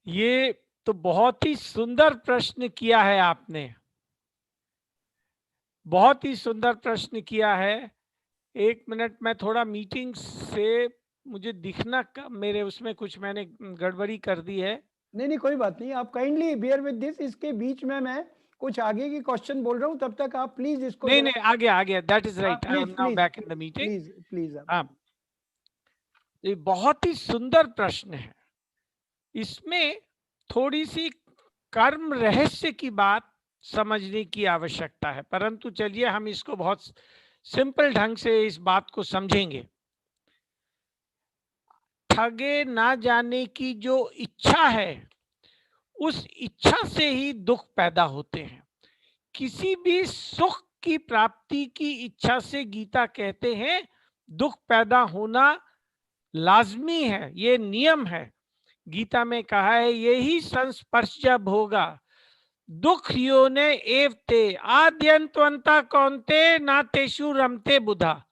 ये तो बहुत ही सुंदर प्रश्न किया है आपने, बहुत ही सुंदर प्रश्न किया है। एक मिनट, मैं थोड़ा मीटिंग से मुझे दिखना मेरे उसमें कुछ मैंने गड़बड़ी कर दी है। नहीं कोई बात नहीं, आप काइंडली बियर विद दिस। इसके बीच में मैं कुछ आगे की क्वेश्चन बोल रहा हूँ, तब तक आप प्लीज इसको नहीं आ गया, that is right, I am now back in the meeting. Please. हाँ, ये बहुत ही सुंदर प्रश्न है। इसमें थोड़ी सी कर्म रहस्य की बात समझने की आवश्यकता है, परंतु चलिए हम इसको बहुत सिंपल ढंग से इस बात को समझेंगे। ठगे ना जाने की जो इच्छा है, उस इच्छा से ही दुख पैदा होते हैं। किसी भी सुख की प्राप्ति की इच्छा से गीता कहते हैं दुख पैदा होना लाजमी है, ये नियम है। गीता में कहा है यही संस्पर्श जब होगा दुख योने एवते आद्यंतवंता कौन्ते ना तेषु रमते बुधा।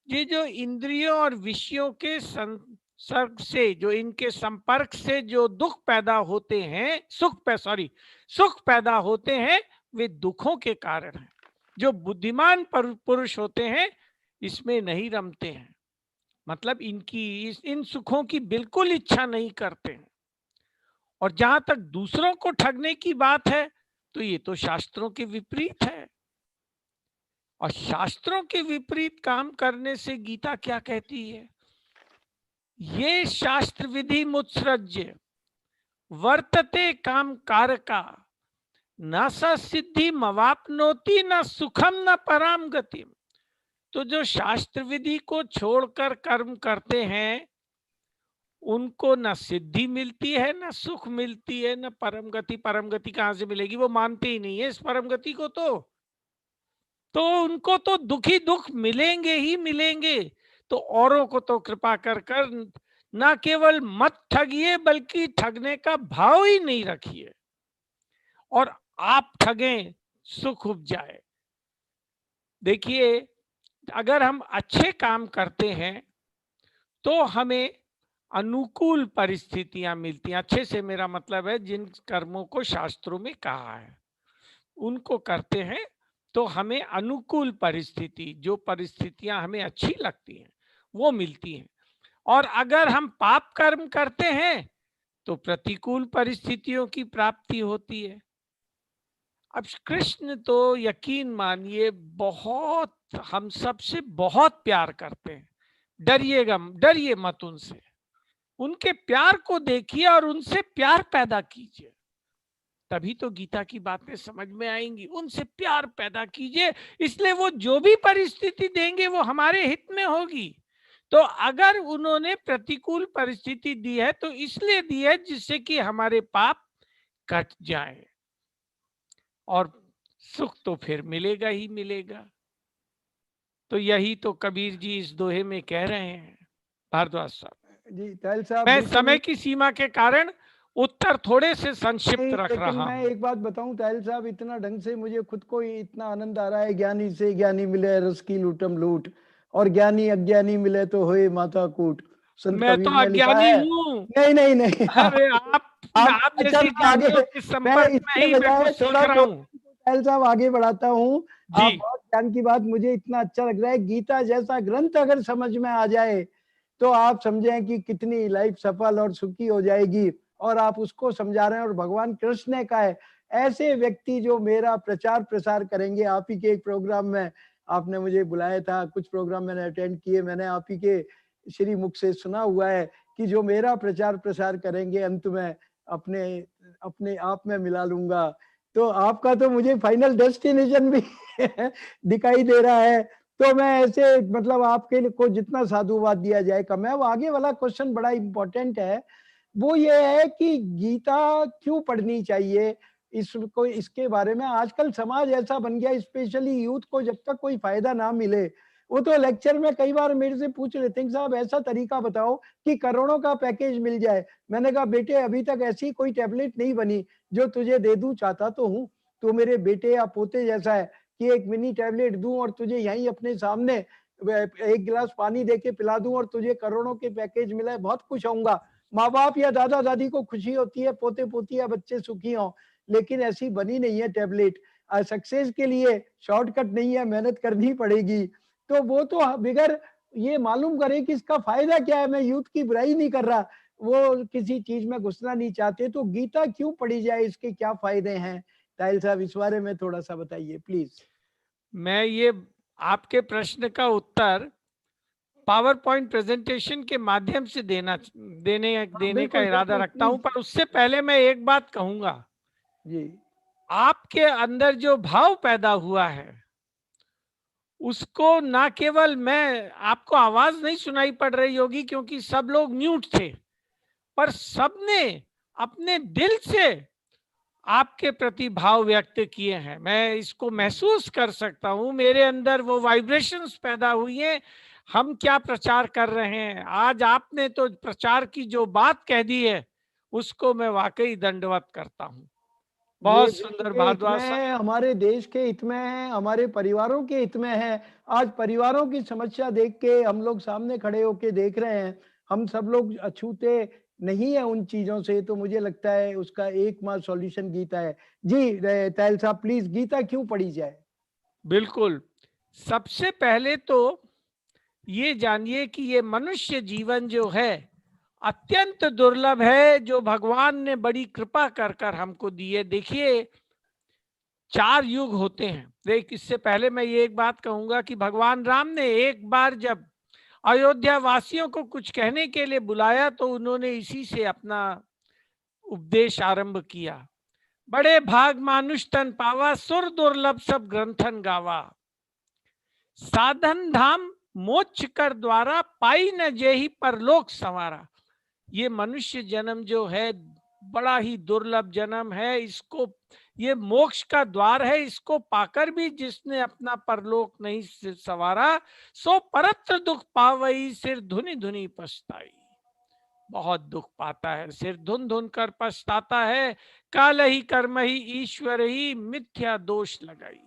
ये जो इंद्रियों और विषयों के संसर्ग से, जो इनके संपर्क से जो दुख पैदा होते हैं, सुख पैदा होते हैं, वे दुखों के कारण हैं। जो बुद्धिमान पुरुष होते हैं इसमें नहीं रमते हैं, मतलब इन सुखों की बिल्कुल इच्छा नहीं करते हैं। और जहां तक दूसरों को ठगने की बात है तो ये तो शास्त्रों के विपरीत है। और शास्त्रों के विपरीत काम करने से गीता क्या कहती है? ये शास्त्र विधि मुत्सृज्य वर्तते काम कारका न स सिद्धि मवापनोति न सुखम न पराम गति। तो जो शास्त्र विधि को छोड़कर कर्म करते हैं उनको न सिद्धि मिलती है, न सुख मिलती है, न परम गति। परम गति कहां से मिलेगी? वो मानते ही नहीं है इस परम गति को। तो उनको तो दुखी दुख मिलेंगे ही मिलेंगे। तो औरों को तो कृपा कर कर न केवल मत ठगिए बल्कि ठगने का भाव ही नहीं रखिए, और आप ठगें सुख उपजाए। देखिए, अगर हम अच्छे काम करते हैं तो हमें अनुकूल परिस्थितियां मिलती हैं। अच्छे से मेरा मतलब है जिन कर्मों को शास्त्रों में कहा है उनको करते हैं तो हमें अनुकूल परिस्थिति, जो परिस्थितियां हमें अच्छी लगती हैं वो मिलती हैं। और अगर हम पाप कर्म करते हैं तो प्रतिकूल परिस्थितियों की प्राप्ति होती है। अब कृष्ण तो यकीन मानिए बहुत हम सबसे बहुत प्यार करते हैं। डरिए मत उनसे, उनके प्यार को देखिए और उनसे प्यार पैदा कीजिए, तभी तो गीता की बातें समझ में आएंगी। उनसे प्यार पैदा कीजिए, इसलिए वो जो भी परिस्थिति देंगे वो हमारे हित में होगी। तो अगर उन्होंने प्रतिकूल परिस्थिति दी है तो इसलिए दी है जिससे कि हमारे पाप कट जाए और सुख तो फिर मिलेगा ही मिलेगा। तो यही तो कबीर जी इस दोहे में कह रहे हैं। भारद्वाज साहब जी, ताहिल साहब, मैं समय की सीमा के कारण उत्तर थोड़े से संक्षिप्त रख रहा हूं। मैं एक बात बताऊं ताहिल साहब, इतना ढंग से मुझे खुद को ही इतना आनंद आ रहा है। ज्ञानी से ज्ञानी मिले रस की लूटम लूट, और ज्ञानी अज्ञानी मिले तो होए माता कूट। संत मैं कबीर तो ने लिखा अज्ञानी है। नहीं। नहीं अरे आप जैसी ज्ञानियों के संपर्क में ही मैं कुछ सीख रहा हूं। ताहिल साहब आगे बढ़ाता हूँ। आप जी। बहुत ज्ञान की बात, मुझे इतना अच्छा लग रहा है। गीता जैसा ग्रंथ अगर समझ में आ जाए तो आप समझें कि कितनी लाइफ सफल और सुखी हो जाएगी। और आप उसको समझा रहे हैं, और भगवान कृष्ण ने कहा है ऐसे व्यक्ति जो मेरा प्रचार प्रसार करेंगे। आप ही के एक प्रोग्राम में आपने मुझे बुलाया था, कुछ प्रोग्राम मैंने अटेंड किए, मैंने आप ही के श्री मुख से सुना हुआ है कि जो मेरा प्रचार प्रसार करेंगे अंत में अपने आप में मिला लूंगा। तो आपका तो मुझे फाइनल डेस्टिनेशन भी दिखाई दे रहा है। तो मैं ऐसे मतलब आपके लिए को जितना साधुवाद दिया जाए कम है। वो आगे वाला क्वेश्चन बड़ा इंपॉर्टेंट है, वो ये है कि गीता क्यों पढ़नी चाहिए, इसको इसके बारे में आजकल समाज ऐसा बन गया, स्पेशली यूथ को जब तक कोई फायदा ना मिले वो तो लेक्चर में कई बार मेरे से पूछ रहे थे साहब ऐसा तरीका बताओ कि करोड़ों का पैकेज मिल जाए। मैंने कहा बेटे अभी तक ऐसी कोई टैबलेट नहीं बनी जो तुझे दे दूं, चाहता तो हूं तो मेरे बेटे या पोते जैसा है कि एक मिनी टैबलेट दूं और तुझे यहीं अपने सामने एक गिलास पानी दे के पिला दूं और तुझे करोड़ों के पैकेज मिला है, बहुत खुश होऊंगा। माँ बाप या दादा दादी को खुशी होती है पोते पोती या बच्चे सुखी हों, लेकिन ऐसी बनी नहीं है टैबलेट। सक्सेस के लिए शॉर्टकट नहीं है, मेहनत करनी पड़ेगी। तो वो तो बगैर ये मालूम करे कि इसका फायदा क्या है। मैं यूथ की बुराई नहीं कर रहा, वो किसी चीज में घुसना नहीं चाहते। तो गीता क्यों पढ़ी जाए, इसके क्या फायदे हैं? ताहिल साहब इस बारे में थोड़ा सा बताइए प्लीज। मैं ये आपके प्रश्न का उत्तर पावर पॉइंट प्रेजेंटेशन के माध्यम से देने का इरादा रखता हूं, पर उससे पहले मैं एक बात कहूंगा जी। आपके अंदर जो भाव पैदा हुआ है उसको ना केवल मैं, आपको आवाज नहीं सुनाई पड़ रही होगी क्योंकि सब लोग म्यूट थे, पर सबने अपने दिल से आपके प्रति भाव व्यक्त किए हैं। मैं इसको महसूस कर सकता हूँ, मेरे अंदर वो वाइब्रेशंस पैदा हुई हैं। हम क्या प्रचार कर रहे हैं, आज आपने तो प्रचार की जो बात कह दी है उसको मैं वाकई दंडवत करता हूँ। बहुत ये सुंदर देश के हित भारद्वाज में साहब। है, हमारे देश के हित में है, हमारे परिवारों के हित में है। आज परिवारों की समस्या देख के हम लोग सामने खड़े होके देख रहे हैं, हम सब लोग अछूते नहीं है उन चीजों से, तो मुझे लगता है उसका एकमात्र सॉल्यूशन गीता है। जी तैल साहब प्लीज, गीता क्यों पढ़ी जाए? बिल्कुल, सबसे पहले तो ये जानिए कि ये मनुष्य जीवन जो है अत्यंत दुर्लभ है, जो भगवान ने बड़ी कृपा कर कर हमको दी है। देखिए 4 युग होते हैं। देख, इससे पहले मैं ये एक बात कहूंगा कि भगवान राम ने एक बार जब अयोध्या वासियों को कुछ कहने के लिए बुलाया तो उन्होंने इसी से अपना उपदेश आरंभ किया। बड़े भाग मानुष तन पावा, सुर दुर्लभ सब ग्रंथन गावा। साधन धाम मोक्ष कर द्वारा, पाई न जेहि परलोक संवारा। ये मनुष्य जन्म जो है बड़ा ही दुर्लभ जन्म है, इसको ये मोक्ष का द्वार है, इसको पाकर भी जिसने अपना परलोक नहीं संवारा, सो परत्र दुख पावई, सिर धुनि धुनि पछताई। बहुत दुख पाता है, सिर धुन धुन कर पछताता है। काल ही कर्म ही ईश्वर ही, मिथ्या दोष लगाई।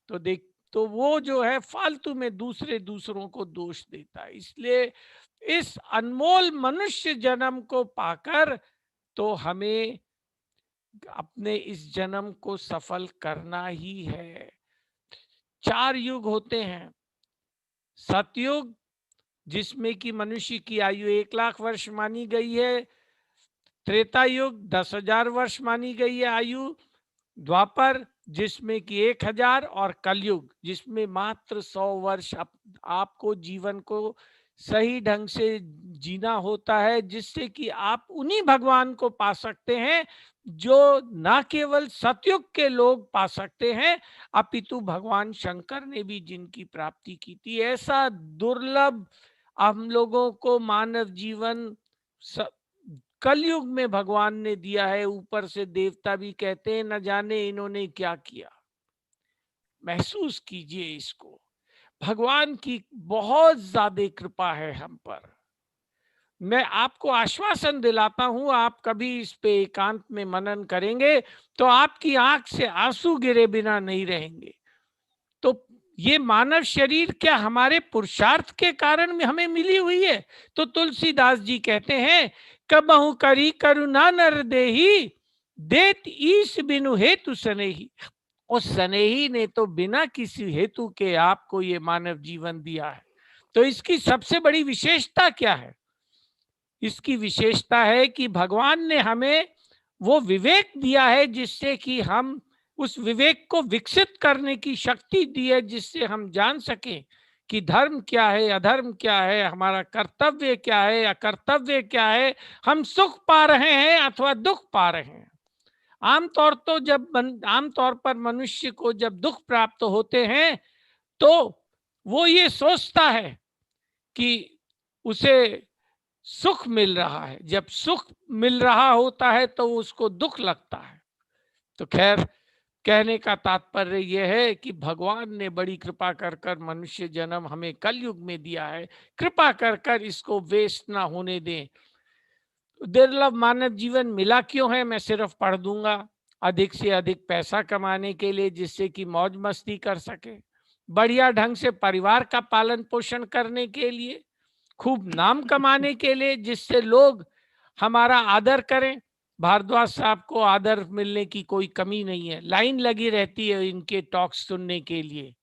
तो देख, तो वो जो है फालतू में दूसरों को दोष देता है। इसलिए इस अनमोल मनुष्य जन्म को पाकर तो हमें अपने इस जन्म को सफल करना ही है। 4 युग होते हैं। सतयुग, जिसमें कि मनुष्य की आयु 1 लाख वर्ष मानी गई है। त्रेता युग 10,000 वर्ष मानी गई है आयु। द्वापर, जिसमें कि 1000, और कलयुग जिसमें मात्र 100 वर्ष आपको जीवन को सही ढंग से जीना होता है, जिससे कि आप उन्हीं भगवान को पा सकते हैं जो ना केवल सतयुग के लोग पा सकते हैं, अपितु भगवान शंकर ने भी जिनकी प्राप्ति की थी। ऐसा दुर्लभ हम लोगों को मानव जीवन कलयुग में भगवान ने दिया है। ऊपर से देवता भी कहते हैं न जाने इन्होंने क्या किया। महसूस कीजिए इसको, भगवान की बहुत ज्यादा कृपा है हम पर। मैं आपको आश्वासन दिलाता हूं, आप कभी इस पे एकांत में मनन करेंगे तो आपकी आंख से आंसू गिरे बिना नहीं रहेंगे। तो ये मानव शरीर क्या हमारे पुरुषार्थ के कारण हमें मिली हुई है? तो तुलसीदास जी कहते हैं, कबहु करी करुणा नर देही, देत ईश बिनु हेतु सनेही। उस सनेही ने तो बिना किसी हेतु के आपको ये मानव जीवन दिया है। तो इसकी सबसे बड़ी विशेषता क्या है? इसकी विशेषता है कि भगवान ने हमें वो विवेक दिया है जिससे कि हम उस विवेक को विकसित करने की शक्ति दी है, जिससे हम जान सकें कि धर्म क्या है, अधर्म क्या है, हमारा कर्तव्य क्या है, अकर्तव्य क्या है, हम सुख पा रहे हैं अथवा दुख पा रहे हैं। आमतौर पर मनुष्य को जब दुख प्राप्त होते हैं तो वो ये सोचता है कि उसे सुख मिल रहा है। जब सुख मिल रहा होता है तो उसको दुख लगता है। तो खैर, कहने का तात्पर्य यह है कि भगवान ने बड़ी कृपा कर कर मनुष्य जन्म हमें कलयुग में दिया है। कृपा कर कर इसको वेस्ट ना होने दें। दुर्लभ मानव जीवन मिला क्यों है, मैं सिर्फ पढ़ दूंगा। अधिक से अधिक पैसा कमाने के लिए, जिससे कि मौज मस्ती कर सके, बढ़िया ढंग से परिवार का पालन पोषण करने के लिए, खूब नाम कमाने के लिए, जिससे लोग हमारा आदर करें। भारद्वाज साहब को आदर मिलने की कोई कमी नहीं है, लाइन लगी रहती है इनके टॉक्स सुनने के लिए।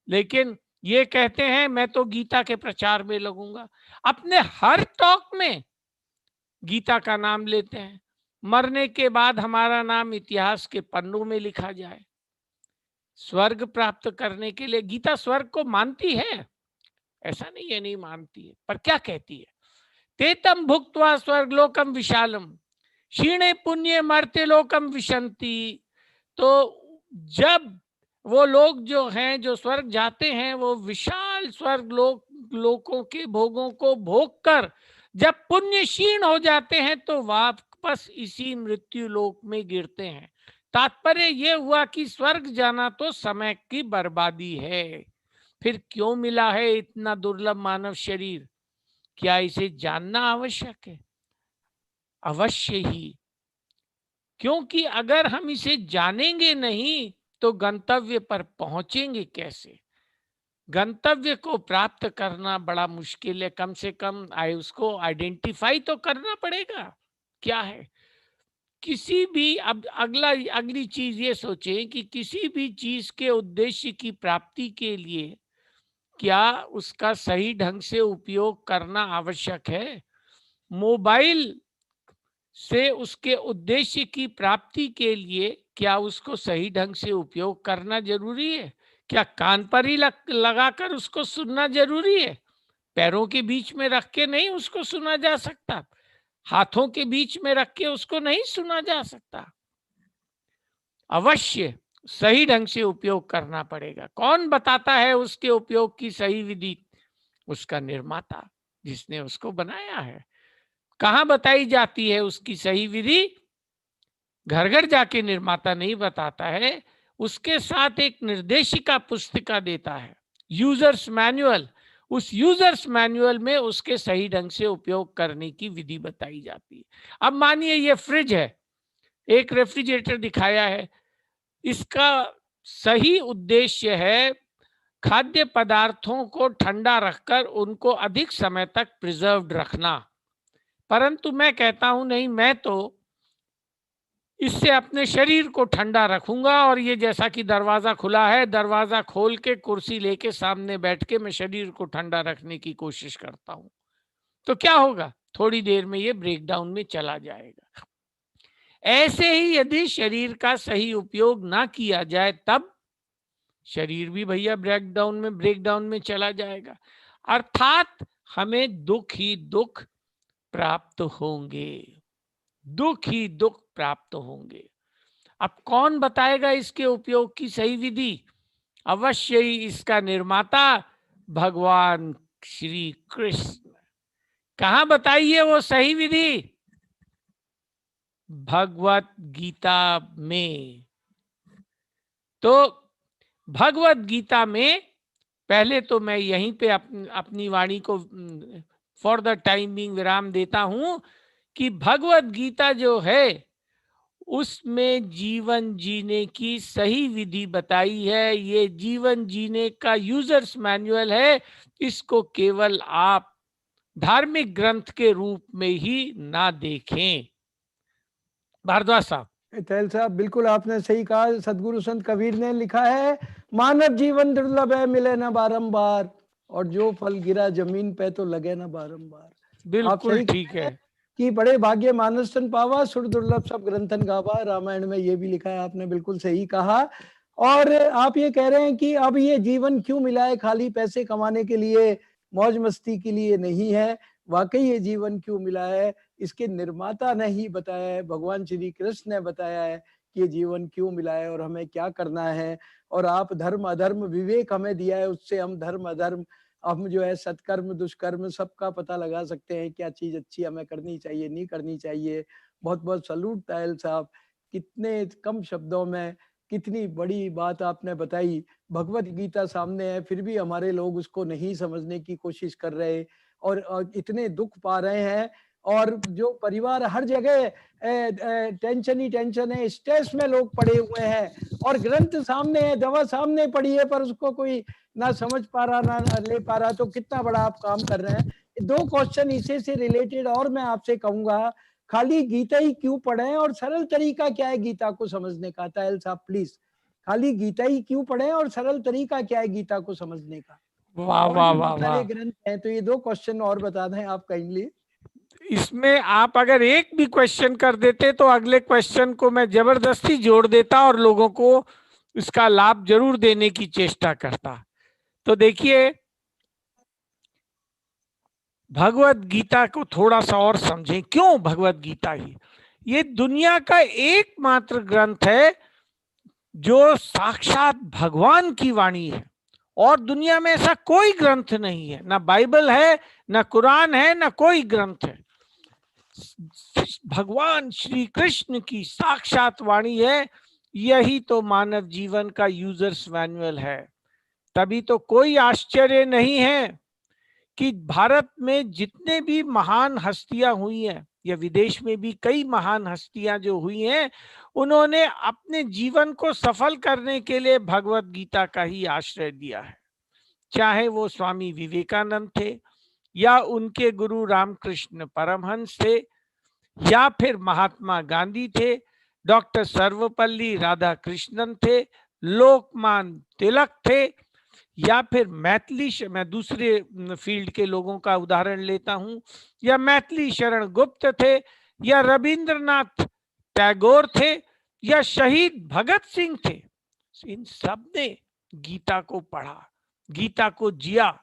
लेकिन ये कहते हैं मैं तो गीता के प्रचार में लगूंगा। अपने हर टॉक में गीता का नाम लेते हैं। मरने के बाद हमारा नाम इतिहास के पन्नों में लिखा जाए। स्वर्ग प्राप्त करने के लिए गीता स्वर्ग को मानती है, ऐसा नहीं है नहीं मानती है, पर क्या कहती है? तेतम भुक्त्वा स्वर्गलोकम विशालम, क्षीणे पुण्य मर्त्य लोकम विशंति। तो जब वो लोग जो हैं, जो स्वर्ग जाते हैं, वो विशाल स्वर्ग लोकों के भोगों को भोग कर जब पुण्य क्षीण हो जाते हैं तो वापस इसी मृत्यु लोक में गिरते हैं। तात्पर्य ये हुआ कि स्वर्ग जाना तो समय की बर्बादी है। फिर क्यों मिला है इतना दुर्लभ मानव शरीर? क्या इसे जानना आवश्यक है? अवश्य ही, क्योंकि अगर हम इसे जानेंगे नहीं तो गंतव्य पर पहुंचेंगे कैसे? गंतव्य को प्राप्त करना बड़ा मुश्किल है, कम से कम उसको आइडेंटिफाई तो करना पड़ेगा क्या है। किसी भी अब अगली चीज ये सोचें कि किसी भी चीज के उद्देश्य की प्राप्ति के लिए क्या उसका सही ढंग से उपयोग करना आवश्यक है? मोबाइल से उसके उद्देश्य की प्राप्ति के लिए क्या उसको सही ढंग से उपयोग करना जरूरी है? क्या कान पर ही लगाकर उसको सुनना जरूरी है? पैरों के बीच में रख के नहीं उसको सुना जा सकता? हाथों के बीच में रख के उसको नहीं सुना जा सकता? अवश्य सही ढंग से उपयोग करना पड़ेगा। कौन बताता है उसके उपयोग की सही विधि? उसका निर्माता, जिसने उसको बनाया है। कहाँ बताई जाती है उसकी सही विधि? घर घर जाके निर्माता नहीं बताता है, उसके साथ एक निर्देशिका पुस्तिका देता है, यूजर्स मैनुअल। उस यूजर्स मैनुअल में उसके सही ढंग से उपयोग करने की विधि बताई जाती है। अब मानिए ये फ्रिज है, एक रेफ्रिजरेटर दिखाया है, इसका सही उद्देश्य है खाद्य पदार्थों को ठंडा रखकर उनको अधिक समय तक प्रिजर्व्ड रखना। परंतु मैं कहता हूं नहीं, मैं तो इससे अपने शरीर को ठंडा रखूंगा, और ये जैसा कि दरवाजा खुला है, दरवाजा खोल के कुर्सी लेके सामने बैठ के मैं शरीर को ठंडा रखने की कोशिश करता हूं, तो क्या होगा? थोड़ी देर में ये ब्रेकडाउन में चला जाएगा। ऐसे ही यदि शरीर का सही उपयोग ना किया जाए तब शरीर भी भैया ब्रेकडाउन में चला जाएगा। अर्थात हमें दुख ही दुख प्राप्त होंगे, दुख ही दुख प्राप्त होंगे। अब कौन बताएगा इसके उपयोग की सही विधि? अवश्य ही इसका निर्माता भगवान श्री कृष्ण। कहाँ बताइए वो सही विधि? भगवत गीता में। तो भगवत गीता में, पहले तो मैं यहीं पे अपनी वाणी को फॉर द टाइम बीइंग विराम देता हूं कि भगवत गीता जो है उसमें जीवन जीने की सही विधि बताई है। ये जीवन जीने का यूजर्स मैनुअल है। इसको केवल आप धार्मिक ग्रंथ के रूप में ही ना देखें। भारद्वाज साहब। तैल साहब, बिल्कुल आपने सही कहा। सदगुरु संत कबीर ने लिखा है, मानव जीवन दुर्लभ है, मिले ना बारंबार, और जो फल गिरा जमीन पे तो लगे ना बारंबार। बिल्कुल ठीक है कि बड़े भाग्य मानस तन पावा, सुर दुर्लभ सब ग्रंथन गावा। रामायण में ये भी लिखा है, आपने बिल्कुल सही कहा। और आप ये कह रहे हैं कि अब ये जीवन क्यों मिला है? खाली पैसे कमाने के लिए, मौज मस्ती के लिए नहीं है। वाकई ये जीवन क्यों मिला है, इसके निर्माता ने ही बताया है, भगवान श्री कृष्ण ने बताया है कि ये जीवन क्यों मिला है और हमें क्या करना है। और आप धर्म अधर्म विवेक हमें दिया है, उससे हम धर्म अधर्म, हम जो है सत्कर्म दुष्कर्म सबका पता लगा सकते हैं, क्या चीज अच्छी हमें करनी चाहिए, नहीं करनी चाहिए। बहुत बहुत सलूट तायल साहब, कितने कम शब्दों में कितनी बड़ी बात आपने बताई। भगवत गीता सामने है, फिर भी हमारे लोग उसको नहीं समझने की कोशिश कर रहे और इतने दुख पा रहे हैं। और जो परिवार हर जगह टेंशन ही टेंशन है, स्ट्रेस में लोग पड़े हुए हैं, और ग्रंथ सामने है, दवा सामने पड़ी है, पर उसको कोई ना समझ पा रहा ना ले पा रहा। तो कितना बड़ा आप काम कर रहे हैं। दो क्वेश्चन इसी से रिलेटेड और मैं आपसे कहूंगा, खाली गीता ही क्यों पढ़ें और सरल तरीका क्या है गीता को समझने का? तायल साहब प्लीज, खाली गीता ही क्यों पढ़ें और सरल तरीका क्या है गीता को समझने का? वाह वाह वाह वाह। ग्रंथ हैं, तो ये दो क्वेश्चन और बता दें आप काइंडली। इसमें आप अगर एक भी क्वेश्चन कर देते तो अगले क्वेश्चन को मैं जबरदस्ती जोड़ देता और लोगों को इसका लाभ जरूर देने की चेष्टा करता। तो देखिए, भगवत गीता को थोड़ा सा और समझें। क्यों भगवत गीता ही? ये दुनिया का एकमात्र ग्रंथ है जो साक्षात भगवान की वाणी है, और दुनिया में ऐसा कोई ग्रंथ नहीं है। ना बाइबल है, ना कुरान है, ना कोई ग्रंथ है। भगवान श्री कृष्ण की साक्षात वाणी है। यही तो मानव जीवन का यूजर्स मैनुअल है। तभी तो कोई आश्चर्य नहीं है कि भारत में जितने भी महान हस्तियां हुई हैं या विदेश में भी कई महान हस्तियां जो हुई हैं, उन्होंने अपने जीवन को सफल करने के लिए भगवत गीता का ही आश्रय दिया है। चाहे वो स्वामी विवेकानंद थे या उनके गुरु रामकृष्ण परमहंस थे या फिर महात्मा गांधी थे, डॉक्टर सर्वपल्ली राधाकृष्णन थे, लोकमान्य तिलक थे, या फिर मैथिली, मैं दूसरे फील्ड के लोगों का उदाहरण लेता हूं, या मैथिली शरण गुप्त थे, या रविंद्रनाथ टैगोर थे, या शहीद भगत सिंह थे। इन सब ने गीता को पढ़ा, गीता को जिया।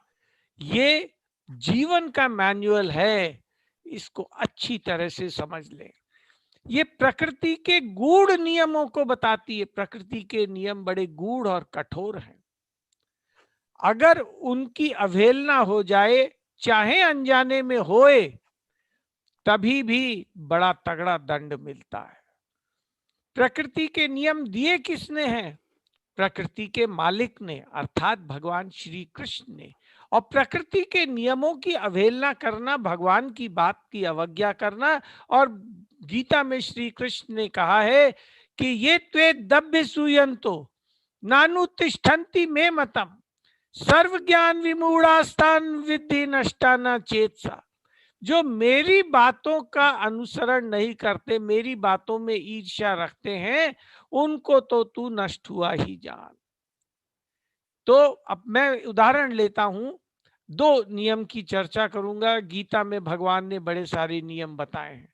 ये जीवन का मैनुअल है, इसको अच्छी तरह से समझ लें। ये प्रकृति के गूढ़ नियमों को बताती है। प्रकृति के नियम बड़े गूढ़ और कठोर हैं। अगर उनकी अवहेलना हो जाए, चाहे अनजाने में होए, तभी भी बड़ा तगड़ा दंड मिलता है। प्रकृति के नियम दिए किसने हैं? प्रकृति के मालिक ने, अर्थात भगवान श्री कृष्ण ने। और प्रकृति के नियमों की अवहेलना करना, भगवान की बात की अवज्ञा करना, और गीता में श्री कृष्ण ने कहा है कि ये त्वे दभ्य सूयंतो नानुतिष्ठन्ति मे मतम सर्व ज्ञान विमूढ़ास्तान विद्धि नष्टाना चेतसा। जो मेरी बातों का अनुसरण नहीं करते, मेरी बातों में ईर्ष्या रखते हैं, उनको तो तू नष्ट हुआ ही जान। तो अब मैं उदाहरण लेता हूं, 2 नियम की चर्चा करूंगा। गीता में भगवान ने बड़े सारे नियम बताए हैं।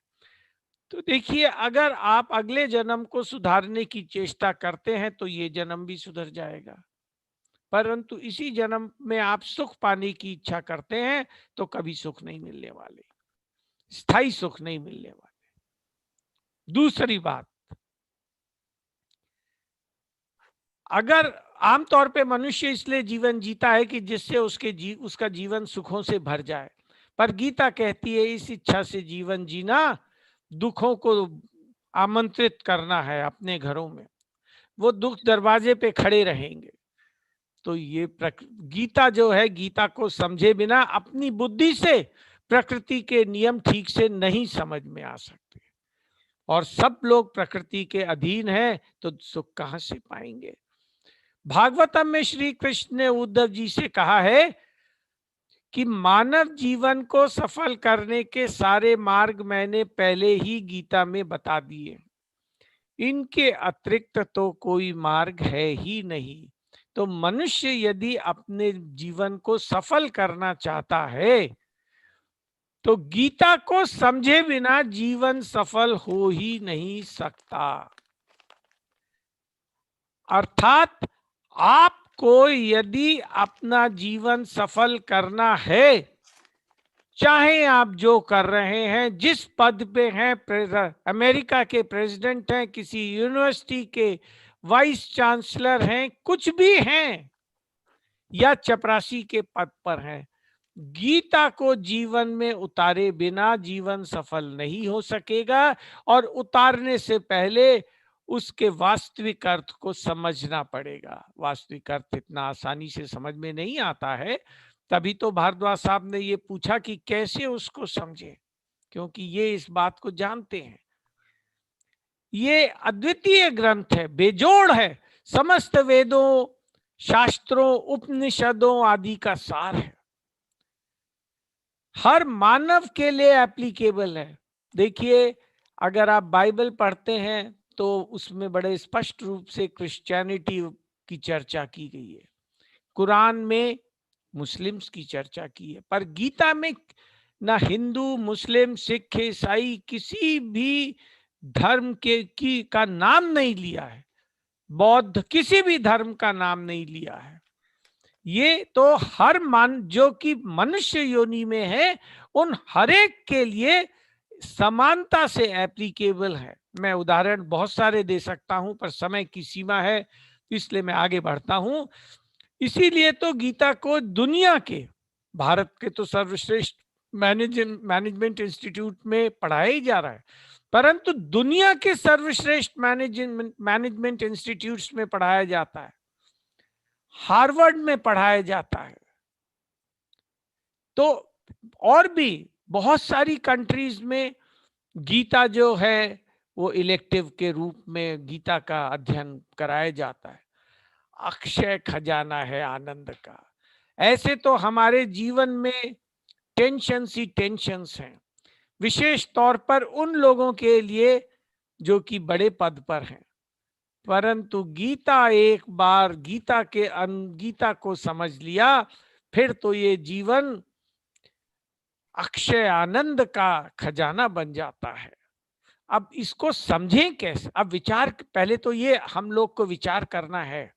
तो देखिए, अगर आप अगले जन्म को सुधारने की चेष्टा करते हैं तो ये जन्म भी सुधर जाएगा। परंतु इसी जन्म में आप सुख पाने की इच्छा करते हैं तो कभी सुख नहीं मिलने वाले, स्थायी सुख नहीं मिलने वाले। दूसरी बात, अगर आमतौर पे मनुष्य इसलिए जीवन जीता है कि जिससे उसका जीवन सुखों से भर जाए, पर गीता कहती है इस इच्छा से जीवन जीना दुखों को आमंत्रित करना है अपने घरों में। वो दुख दरवाजे पे खड़े रहेंगे। तो ये गीता जो है, गीता को समझे बिना अपनी बुद्धि से प्रकृति के नियम ठीक से नहीं समझ में आ सकते। और सब लोग प्रकृति के अधीन हैं तो सुख कहां से पाएंगे? भागवतम में श्री कृष्ण ने उद्धव जी से कहा है कि मानव जीवन को सफल करने के सारे मार्ग मैंने पहले ही गीता में बता दिए, इनके अतिरिक्त तो कोई मार्ग है ही नहीं। तो मनुष्य यदि अपने जीवन को सफल करना चाहता है तो गीता को समझे बिना जीवन सफल हो ही नहीं सकता। अर्थात आपको यदि अपना जीवन सफल करना है, चाहे आप जो कर रहे हैं, जिस पद पे हैं, अमेरिका के प्रेसिडेंट हैं, किसी यूनिवर्सिटी के वाइस चांसलर हैं, कुछ भी हैं, या चपरासी के पद पर हैं, गीता को जीवन में उतारे बिना जीवन सफल नहीं हो सकेगा। और उतारने से पहले उसके वास्तविक अर्थ को समझना पड़ेगा। वास्तविक अर्थ इतना आसानी से समझ में नहीं आता है। तभी तो भारद्वाज साहब ने ये पूछा कि कैसे उसको समझे, क्योंकि ये इस बात को जानते हैं। ये अद्वितीय ग्रंथ है, बेजोड़ है, समस्त वेदों, शास्त्रों, उपनिषदों आदि का सार है, हर मानव के लिए एप्लीकेबल है। देखिए, अगर आप बाइबल पढ़ते हैं तो उसमें बड़े स्पष्ट रूप से क्रिश्चियनिटी की चर्चा की गई है, कुरान में मुस्लिम्स की चर्चा की है, पर गीता में ना हिंदू, मुस्लिम, सिख, ईसाई किसी भी धर्म का नाम नहीं लिया है, बौद्ध किसी भी धर्म का नाम नहीं लिया है। ये तो हर जो कि मनुष्य योनि में है, उन हरेक के लिए समानता से एप्लीकेबल है। मैं उदाहरण बहुत सारे दे सकता हूं, पर समय की सीमा है, इसलिए मैं आगे बढ़ता हूं। इसीलिए तो गीता को दुनिया के, भारत के तो सर्वश्रेष्ठ मैनेजमेंट इंस्टीट्यूट में पढ़ाया ही जा रहा है, परंतु दुनिया के सर्वश्रेष्ठ मैनेजमेंट इंस्टीट्यूट्स में पढ़ाया जाता है, हार्वर्ड में पढ़ाया जाता है। तो और भी बहुत सारी कंट्रीज में गीता जो है वो इलेक्टिव के रूप में गीता का अध्ययन कराया जाता है। अक्षय खजाना है आनंद का। ऐसे तो हमारे जीवन में टेंशन्स ही टेंशन्स हैं, विशेष तौर पर उन लोगों के लिए जो कि बड़े पद पर हैं, परंतु गीता एक बार गीता को समझ लिया, फिर तो ये जीवन अक्षय आनंद का खजाना बन जाता है। अब इसको समझें कैसे? अब विचार, पहले तो ये हम लोग को विचार करना है,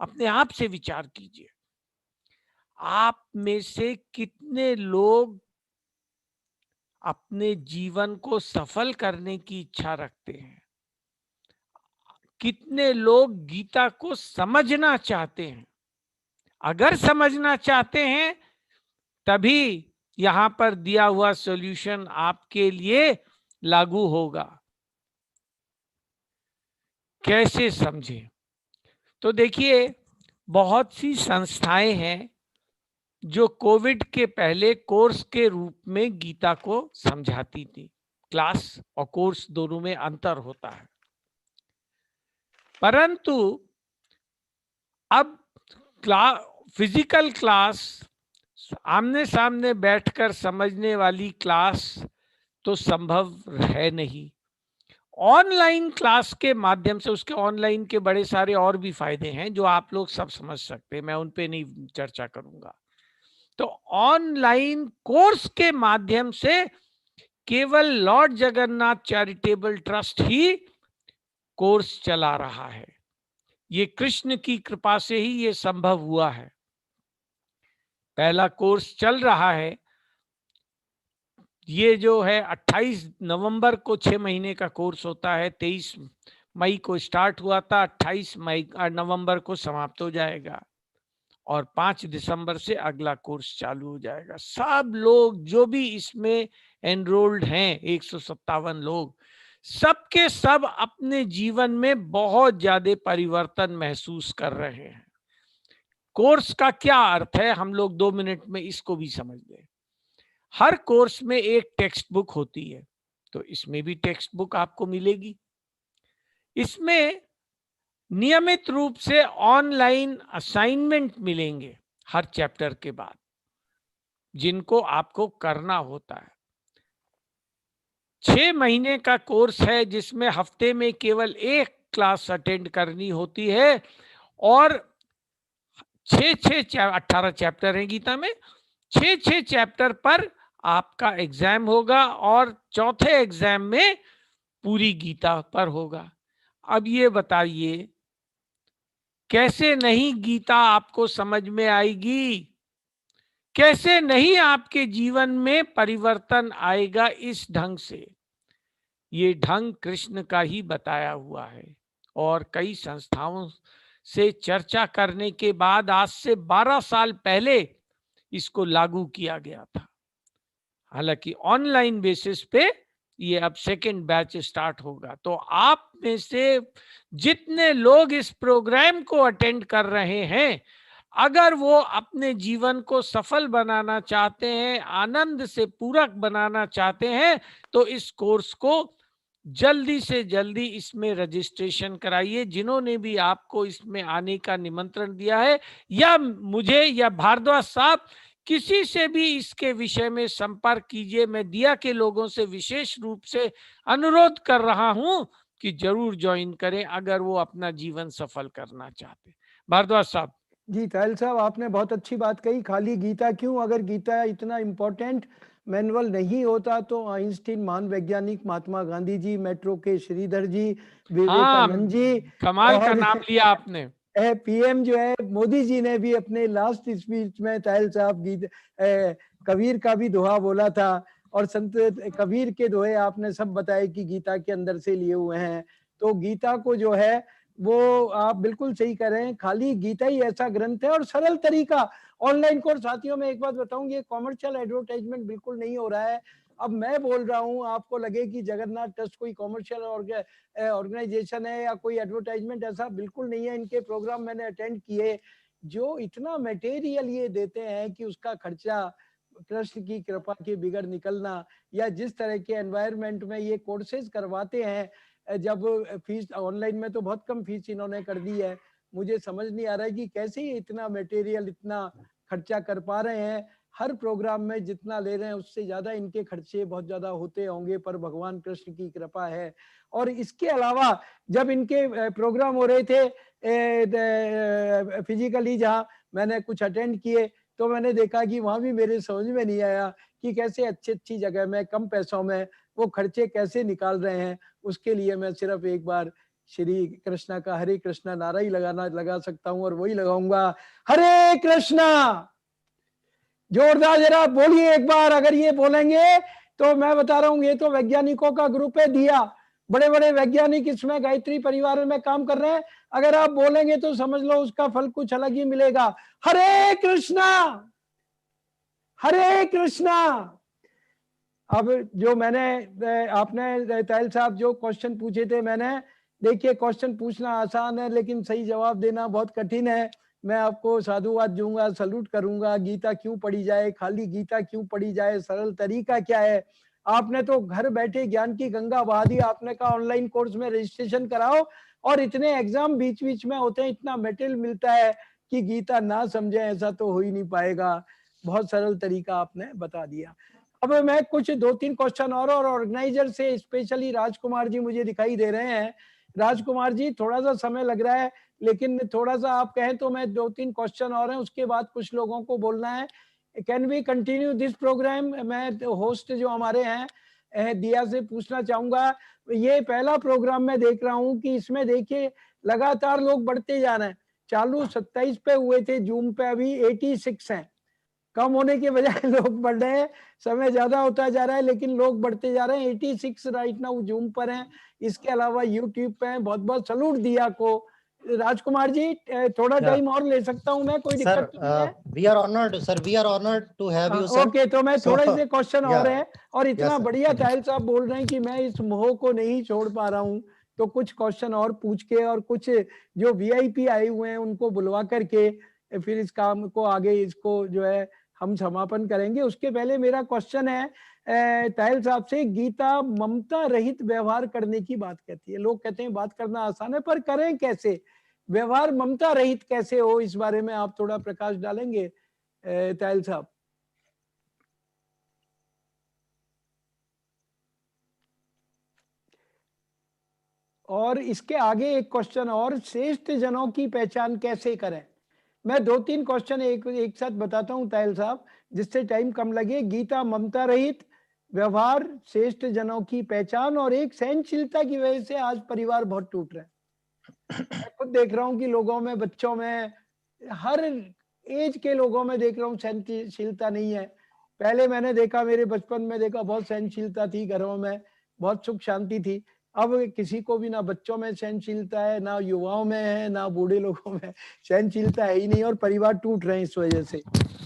अपने आप से विचार कीजिए। आप में से कितने लोग अपने जीवन को सफल करने की इच्छा रखते हैं? कितने लोग गीता को समझना चाहते हैं? अगर समझना चाहते हैं तभी यहां पर दिया हुआ सॉल्यूशन आपके लिए लागू होगा। कैसे समझें? तो देखिए, बहुत सी संस्थाएं हैं जो कोविड के पहले कोर्स के रूप में गीता को समझाती थी। क्लास और कोर्स दोनों में अंतर होता है, परंतु अब फिजिकल क्लास, आमने सामने बैठकर समझने वाली क्लास तो संभव है नहीं। ऑनलाइन क्लास के माध्यम से, उसके ऑनलाइन के बड़े सारे और भी फायदे हैं जो आप लोग सब समझ सकते हैं, मैं उन पे नहीं चर्चा करूंगा। तो ऑनलाइन कोर्स के माध्यम से केवल लॉर्ड जगन्नाथ चैरिटेबल ट्रस्ट ही कोर्स चला रहा है। ये कृष्ण की कृपा से ही ये संभव हुआ है। पहला कोर्स चल रहा है, ये जो है 28 नवंबर को 6 महीने का कोर्स होता है। 23 मई को स्टार्ट हुआ था, 28 नवंबर को समाप्त हो जाएगा और 5 दिसंबर से अगला कोर्स चालू हो जाएगा। सब लोग जो भी इसमें एनरोल्ड हैं, 157 लोग, सबके सब अपने जीवन में बहुत ज्यादा परिवर्तन महसूस कर रहे हैं। कोर्स का क्या अर्थ है, हम लोग 2 मिनट में इसको भी समझ लें। हर कोर्स में एक टेक्स्ट बुक होती है, तो इसमें भी टेक्स्ट बुक आपको मिलेगी। इसमें नियमित रूप से ऑनलाइन असाइनमेंट मिलेंगे हर चैप्टर के बाद, जिनको आपको करना होता है। 6 महीने का कोर्स है जिसमें हफ्ते में केवल एक क्लास अटेंड करनी होती है और 18 चैप्टर हैं गीता में। 6 चैप्टर पर आपका एग्जाम होगा और चौथे एग्जाम में पूरी गीता पर होगा। अब ये बताइए, कैसे नहीं गीता आपको समझ में आएगी? कैसे नहीं आपके जीवन में परिवर्तन आएगा इस ढंग से? ये ढंग कृष्ण का ही बताया हुआ है और कई संस्थाओं से चर्चा करने के बाद आज से 12 साल पहले इसको लागू किया गया था। हालांकि ऑनलाइन बेसिस पे ये अब सेकेंड बैच स्टार्ट होगा। तो आप में से जितने लोग इस प्रोग्राम को अटेंड कर रहे हैं, अगर वो अपने जीवन को सफल बनाना चाहते हैं, आनंद से पूरक बनाना चाहते हैं, तो इस कोर्स को जल्दी से जल्दी इसमें रजिस्ट्रेशन कराइए। जिन्होंने भी आपको इसमें आने का निमंत्रण दिया है, या मुझे या भारद्वाज साहब, किसी से भी इसके विषय में संपर्क कीजिए। मैं दिया के लोगों से विशेष रूप से अनुरोध कर रहा हूं कि जरूर ज्वाइन करें अगर वो अपना जीवन सफल करना चाहते। भारद्वाज साहब। जी तायल साहब, आपने बहुत अच्छी बात कही। खाली गीता क्यों, अगर गीता इतना इम्पोर्टेंट मैनुअल नहीं होता तो आइंस्टीन महान वैज्ञानिक, महात्मा गांधी जी, मेट्रो के श्रीधर जी, विवेकानंद जी, कमाल का नाम लिया आपने। पीएम जो है मोदी जी ने भी अपने लास्ट स्पीच में तायल साहब कबीर का भी दोहा बोला था, और संत कबीर के दोहे आपने सब बताए कि गीता के अंदर से लिए हुए हैं। तो गीता को जो है वो आप बिल्कुल सही कह रहे हैं। खाली गीता ही ऐसा ग्रंथ है और सरल तरीका। ऑनलाइन कोर्स साथियों, मैं एक बात बताऊं, ये कॉमर्शियल एडवर्टाइजमेंट बिल्कुल नहीं हो रहा है। अब मैं बोल रहा हूं, आपको लगे कि जगन्नाथ ट्रस्ट कोई कॉमर्शियल ऑर्गेनाइजेशन है या कोई एडवर्टाइजमेंट, ऐसा बिल्कुल नहीं है। इनके प्रोग्राम मैंने अटेंड किए, जो इतना मटेरियल ये देते हैं कि उसका खर्चा कृष्ण की कृपा के बिगड़ निकलना, या जिस तरह के एनवायरनमेंट में ये कोर्सेज करवाते हैं, जब फीस ऑनलाइन में तो बहुत कम फीस इन्होंने कर दी है। मुझे समझ नहीं आ रहा है कि कैसे ये इतना मटेरियल इतना खर्चा कर पा रहे हैं। हर प्रोग्राम में जितना ले रहे हैं उससे ज्यादा इनके खर्चे बहुत ज्यादा होते होंगे, पर भगवान कृष्ण की कृपा है। और इसके अलावा जब इनके प्रोग्राम हो रहे थे फिजिकली, जहाँ मैंने कुछ अटेंड किए, तो मैंने देखा कि वहां भी मेरे समझ में नहीं आया कि कैसे अच्छी अच्छी जगह में कम पैसों में वो खर्चे कैसे निकाल रहे हैं। उसके लिए मैं सिर्फ एक बार श्री कृष्णा का हरे कृष्णा नारा ही लगा सकता हूँ, और वही लगाऊंगा, हरे कृष्णा। जोरदार जरा बोलिए एक बार। अगर ये बोलेंगे तो मैं बता रहा हूँ, ये तो वैज्ञानिकों का ग्रुप है दिया, बड़े बड़े वैज्ञानिक इसमें गायत्री परिवार में काम कर रहे हैं। अगर आप बोलेंगे तो समझ लो उसका फल कुछ अलग ही मिलेगा। हरे कृष्णा, हरे कृष्णा। अब जो मैंने आपने ताहिल साहब जो क्वेश्चन पूछे थे, मैंने, देखिए क्वेश्चन पूछना आसान है लेकिन सही जवाब देना बहुत कठिन है। मैं आपको साधुवाद दूंगा, सलूट करूंगा। गीता क्यों पढ़ी जाए, खाली गीता क्यों पढ़ी जाए, सरल तरीका क्या है। आपने तो घर बैठे ज्ञान की गंगा बहा दी। आपने कहा ऑनलाइन कोर्स में रजिस्ट्रेशन कराओ, और इतने एग्जाम बीच बीच में होते हैं, इतना मटेरियल मिलता है कि गीता ना समझे ऐसा तो हो ही नहीं पाएगा। बहुत सरल तरीका आपने बता दिया। अब मैं कुछ 2-3 क्वेश्चन और ऑर्गेनाइजर से, स्पेशली राजकुमार जी मुझे दिखाई दे रहे हैं। राजकुमार जी, थोड़ा सा समय लग रहा है, लेकिन थोड़ा सा आप कहें तो मैं 2-3 क्वेश्चन और हैं, उसके बाद कुछ लोगों को बोलना है। Can we continue this program. मैं होस्ट जो हमारे हैं दिया से पूछना चाहूंगा, ये पहला प्रोग्राम मैं देख रहा हूँ कि इसमें देखिए लगातार लोग बढ़ते जा रहे हैं। चालू 27 पे हुए थे, जूम पे अभी 86 हैं। कम होने के बजाय लोग बढ़ रहे हैं, समय ज्यादा होता जा रहा है लेकिन लोग बढ़ते जा रहे हैं। 86 राइट नाउ जूम पर हैं, इसके अलावा यूट्यूब पे हैं। बहुत बहुत सलूट दिया को। राजकुमार जी, थोड़ा टाइम और ले सकता हूं मैं, कोई सर, दिक्कत नहीं है? We are honoured sir, we are honoured to have you sir. Okay, तो मैं थोड़े से क्वेश्चन और है, और इतना sir. बढ़िया ताहिल साहब बोल रहे हैं कि मैं इस मोह को नहीं छोड़ पा रहा हूँ। तो कुछ क्वेश्चन और पूछ के, और कुछ जो वीआईपी आए हुए हैं उनको बुलवा करके फिर इस काम को आगे, इसको जो है हम समापन करेंगे। उसके पहले मेरा क्वेश्चन है ताहिल साहब से, गीता ममता रहित व्यवहार करने की बात कहती है। लोग कहते हैं बात करना आसान है, पर करें कैसे, व्यवहार ममता रहित कैसे हो, इस बारे में आप थोड़ा प्रकाश डालेंगे ताहिल साहब? और इसके आगे एक क्वेश्चन और, श्रेष्ठ जनों की पहचान कैसे करें। मैं 2-3 क्वेश्चन एक साथ बताता हूं ताहिल साहब, जिससे टाइम कम लगे। गीता ममता रहित व्यवहार, श्रेष्ठ जनों की पहचान, और एक सहनशीलता की वजह से आज परिवार बहुत टूट रहे हैं। मैं खुद देख रहा हूं कि लोगों में, बच्चों में, हर एज के लोगों में देख रहा हूं सहनशीलता नहीं है। पहले मैंने देखा, मेरे बचपन में देखा, बहुत सहनशीलता थी घरों में, बहुत सुख शांति थी। अब किसी को भी, ना बच्चों में सहनशीलता है, ना युवाओं में है, ना बूढ़े लोगों में सहनशीलता है ही नहीं, और परिवार टूट रहे हैं इस वजह से।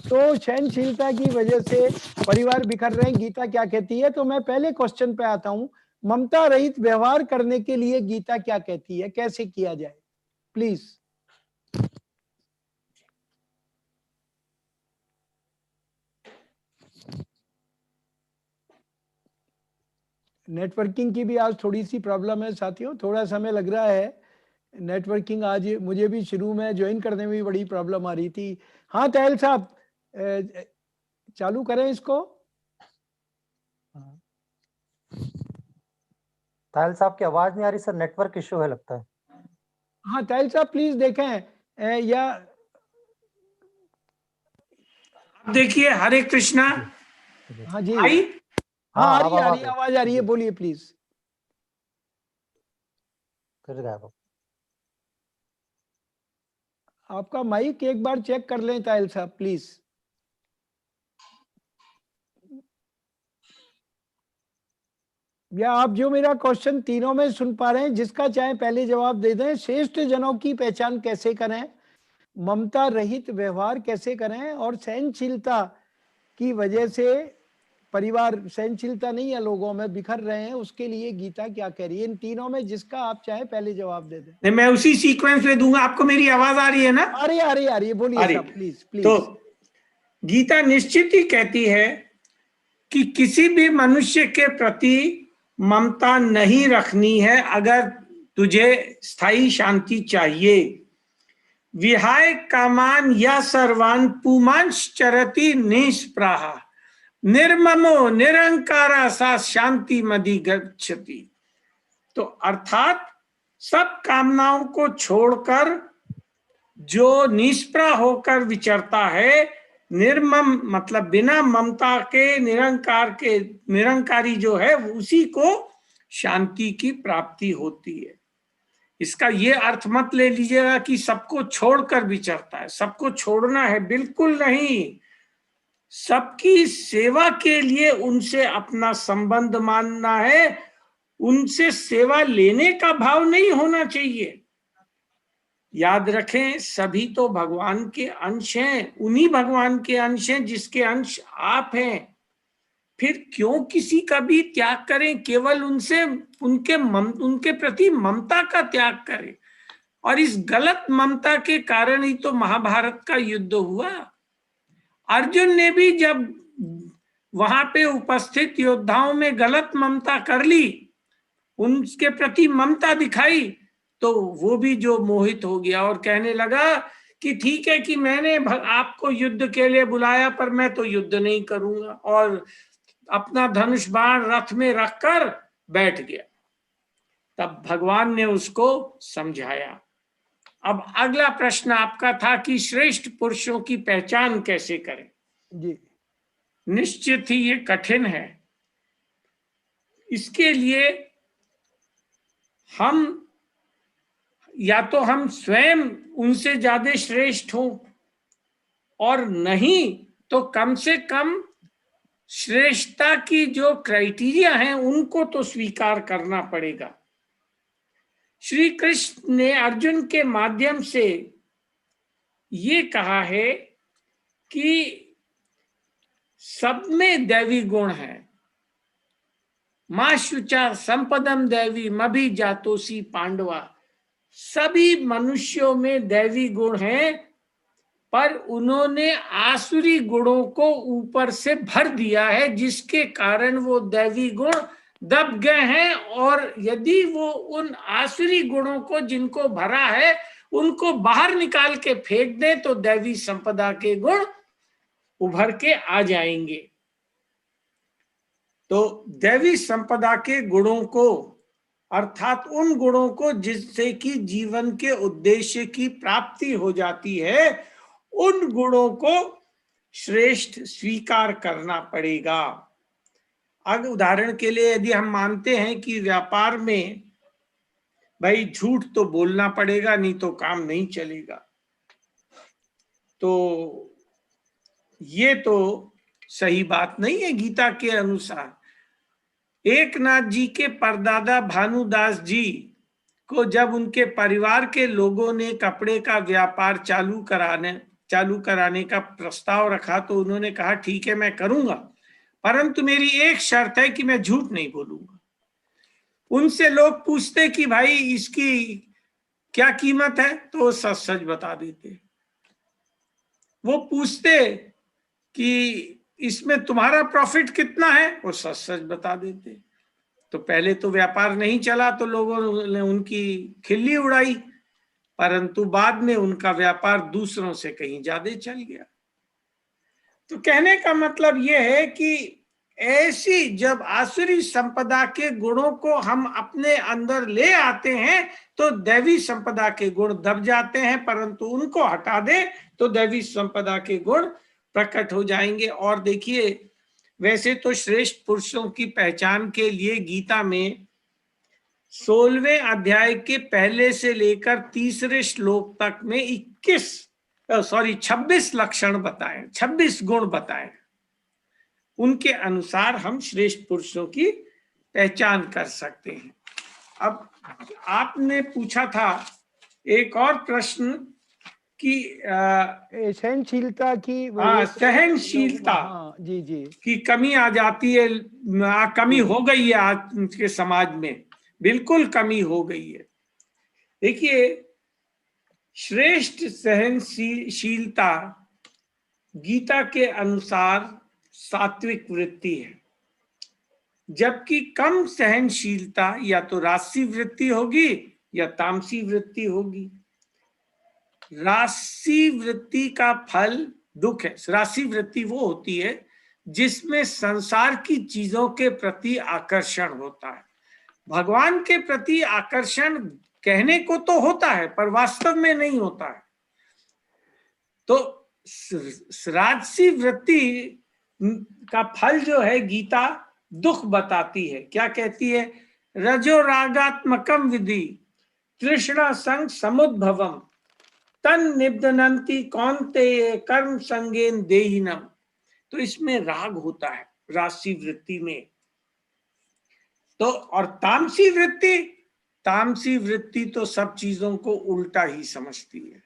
तो सहनशीलता की वजह से परिवार बिखर रहे हैं। गीता क्या कहती है? तो मैं पहले क्वेश्चन पे आता हूँ, ममता रहित व्यवहार करने के लिए गीता क्या कहती है, कैसे किया जाए, प्लीज। नेटवर्किंग की भी आज थोड़ी सी प्रॉब्लम है साथियों, थोड़ा समय लग रहा है। नेटवर्किंग आज मुझे भी शुरू में ज्वाइन करने में भी बड़ी प्रॉब्लम आ रही थी। हाँ ताहिल साहब, चालू करें इसको। ताहिल साहब की आवाज नहीं आ रही सर, नेटवर्क इशू है लगता है। हाँ ताहिल साहब प्लीज देखें, या देखिए, हरे कृष्णा। हाँ जी, आई? हाँ आ अब रही है, आवाज आ रही है, बोलिए प्लीज। फिर गायब। आपका माइक एक बार चेक कर लें ताहिल साहब प्लीज। या आप जो मेरा क्वेश्चन तीनों में सुन पा रहे हैं, जिसका चाहे पहले जवाब दे दें। श्रेष्ठ जनों की पहचान कैसे करें, ममता रहित व्यवहार कैसे करें, और सहनशीलता की वजह से परिवार, सहनशीलता नहीं है लोगों में, बिखर रहे हैं, उसके लिए गीता क्या कह रही है। इन तीनों में जिसका आप चाहे पहले जवाब दे दें। नहीं, मैं उसी सीक्वेंस में दूंगा। आपको मेरी आवाज आ रही है ना? आ रही है, बोलिए साहब, प्लीज प्लीज। तो गीता निश्चित ही कहती है कि किसी भी मनुष्य के प्रति ममता नहीं रखनी है अगर तुझे स्थायी शांति चाहिए। विहाय कामान या सर्वान पुमांश चरति निष्प्राह निर्ममो निरंकारा सा शांति मदि गच्छति। तो अर्थात सब कामनाओं को छोड़कर जो निष्प्राह होकर विचरता है, निर्मम मतलब बिना ममता के, निरंकारी जो है, उसी को शांति की प्राप्ति होती है। इसका ये अर्थ मत ले लीजिएगा कि सबको छोड़कर विचरता है। सबको छोड़ना है, बिल्कुल नहीं। सबकी सेवा के लिए उनसे अपना संबंध मानना है, उनसे सेवा लेने का भाव नहीं होना चाहिए। याद रखें, सभी तो भगवान के अंश हैं, उन्हीं भगवान के अंश हैं जिसके अंश आप हैं। फिर क्यों किसी का भी त्याग करें? केवल उनसे उनके प्रति ममता का त्याग करें। और इस गलत ममता के कारण ही तो महाभारत का युद्ध हुआ। अर्जुन ने भी जब वहां पे उपस्थित योद्धाओं में गलत ममता कर ली, उनके प्रति ममता दिखाई, तो वो भी जो मोहित हो गया और कहने लगा कि ठीक है कि मैंने आपको युद्ध के लिए बुलाया, पर मैं तो युद्ध नहीं करूंगा, और अपना धनुष बाण रथ में रखकर बैठ गया। तब भगवान ने उसको समझाया। अब अगला प्रश्न आपका था कि श्रेष्ठ पुरुषों की पहचान कैसे करें। जी, निश्चित ही ये कठिन है। इसके लिए हम या तो हम स्वयं उनसे ज्यादा श्रेष्ठ हों, और नहीं तो कम से कम श्रेष्ठता की जो क्राइटेरिया हैं उनको तो स्वीकार करना पड़ेगा। श्री कृष्ण ने अर्जुन के माध्यम से ये कहा है कि सब में दैवी गुण है। मां शुचा संपदम दैवी मभि जातोसी पांडवा। सभी मनुष्यों में दैवी गुण हैं, पर उन्होंने आसुरी गुणों को ऊपर से भर दिया है, जिसके कारण वो दैवी गुण दब गए हैं। और यदि वो उन आसुरी गुणों को जिनको भरा है उनको बाहर निकाल के फेंक दें तो दैवी संपदा के गुण उभर के आ जाएंगे। तो दैवी संपदा के गुणों को, अर्थात उन गुणों को जिससे कि जीवन के उद्देश्य की प्राप्ति हो जाती है, उन गुणों को श्रेष्ठ स्वीकार करना पड़ेगा। अब उदाहरण के लिए यदि हम मानते हैं कि व्यापार में भाई झूठ तो बोलना पड़ेगा, नहीं तो काम नहीं चलेगा, तो ये तो सही बात नहीं है गीता के अनुसार। एकनाथ जी के परदादा भानुदास जी को जब उनके परिवार के लोगों ने कपड़े का व्यापार चालू कराने का प्रस्ताव रखा, तो उन्होंने कहा ठीक है मैं करूंगा, परंतु मेरी एक शर्त है कि मैं झूठ नहीं बोलूंगा। उनसे लोग पूछते कि भाई इसकी क्या कीमत है, तो वो सच सच बता देते। वो पूछते कि इसमें तुम्हारा प्रॉफिट कितना है, वो सच सच बता देते। तो पहले तो व्यापार नहीं चला तो लोगों ने उनकी खिल्ली उड़ाई, परंतु बाद में उनका व्यापार दूसरों से कहीं ज्यादा चल गया। तो कहने का मतलब यह है कि ऐसी जब आसुरी संपदा के गुणों को हम अपने अंदर ले आते हैं तो दैवी संपदा के गुण दब जाते हैं, परंतु उनको हटा दे तो दैवी संपदा के गुण प्रकट हो जाएंगे। और देखिए, वैसे तो श्रेष्ठ पुरुषों की पहचान के लिए गीता में 16वें अध्याय के पहले से लेकर 3रे श्लोक तक में 26 लक्षण बताए, 26 गुण बताए। उनके अनुसार हम श्रेष्ठ पुरुषों की पहचान कर सकते हैं। अब आपने पूछा था एक और प्रश्न कि सहनशीलता की हाँ, सहनशीलता हाँ जी जी की कमी आ जाती है, कमी हो गई है आज के समाज में, बिल्कुल कमी हो गई है। देखिए, श्रेष्ठ सहनशीलता गीता के अनुसार सात्विक वृत्ति है, जबकि कम सहनशीलता या तो राजसी वृत्ति होगी या तामसी वृत्ति होगी। राजसी वृत्ति का फल दुख है। राजसी वृत्ति वो होती है जिसमें संसार की चीजों के प्रति आकर्षण होता है। भगवान के प्रति आकर्षण कहने को तो होता है पर वास्तव में नहीं होता है। तो राजसी वृत्ति का फल जो है गीता दुख बताती है। क्या कहती है? रजो रागात्मकम विधि तृष्णा संग समुद्भवम तन निबदनंती कौन्तेय कर्म संगेन देहिनम। तो इसमें राग होता है राजसी वृत्ति में। तो और तामसी वृत्ति तो सब चीजों को उल्टा ही समझती है,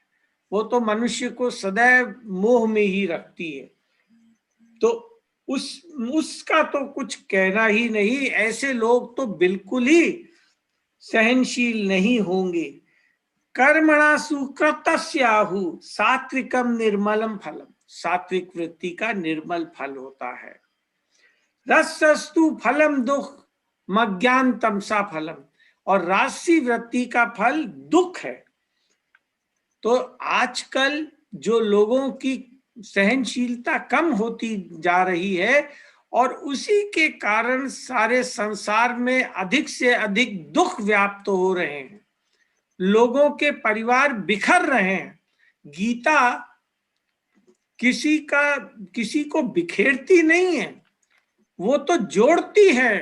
वो तो मनुष्य को सदैव मोह में ही रखती है। तो उसका तो कुछ कहना ही नहीं। ऐसे लोग तो बिल्कुल ही सहनशील नहीं होंगे। कर्मणा सुकृतस्याहु सात्विकम निर्मलम फलम। सात्विक वृत्ति का निर्मल फल होता है। रसस्तु फलम दुख मज्ञान तमसा फलम। और राजसी वृत्ति का फल दुख है। तो आजकल जो लोगों की सहनशीलता कम होती जा रही है और उसी के कारण सारे संसार में अधिक से अधिक दुख व्याप्त हो रहे हैं, लोगों के परिवार बिखर रहे हैं। गीता किसी को बिखेरती नहीं है, वो तो जोड़ती है।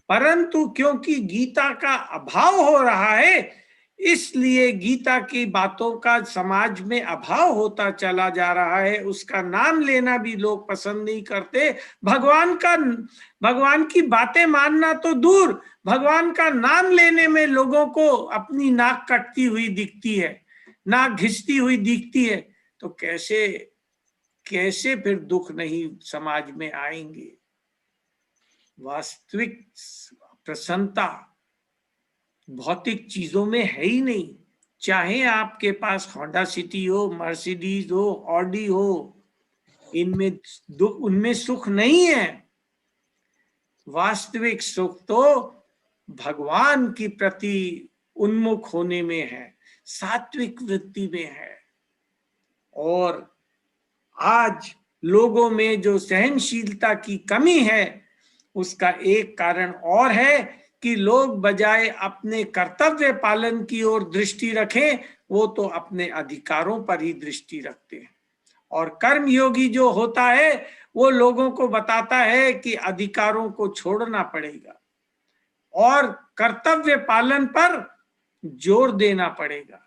परंतु क्योंकि गीता का अभाव हो रहा है, इसलिए गीता की बातों का समाज में अभाव होता चला जा रहा है। उसका नाम लेना भी लोग पसंद नहीं करते। भगवान की बातें मानना तो दूर, भगवान का नाम लेने में लोगों को अपनी नाक कटती हुई दिखती है, नाक घिसती हुई दिखती है। तो कैसे फिर दुख नहीं समाज में आएंगे। वास्तविक प्रसन्नता भौतिक चीजों में है ही नहीं। चाहे आपके पास होंडा सिटी हो, मर्सिडीज हो, ऑडी हो, उनमें सुख नहीं है। वास्तविक सुख तो भगवान की प्रति उन्मुख होने में है, सात्विक वृत्ति में है। और आज लोगों में जो सहनशीलता की कमी है, उसका एक कारण और है कि लोग बजाय अपने कर्तव्य पालन की ओर दृष्टि रखें, वो तो अपने अधिकारों पर ही दृष्टि रखते हैं। और कर्म योगी जो होता है वो लोगों को बताता है कि अधिकारों को छोड़ना पड़ेगा और कर्तव्य पालन पर जोर देना पड़ेगा।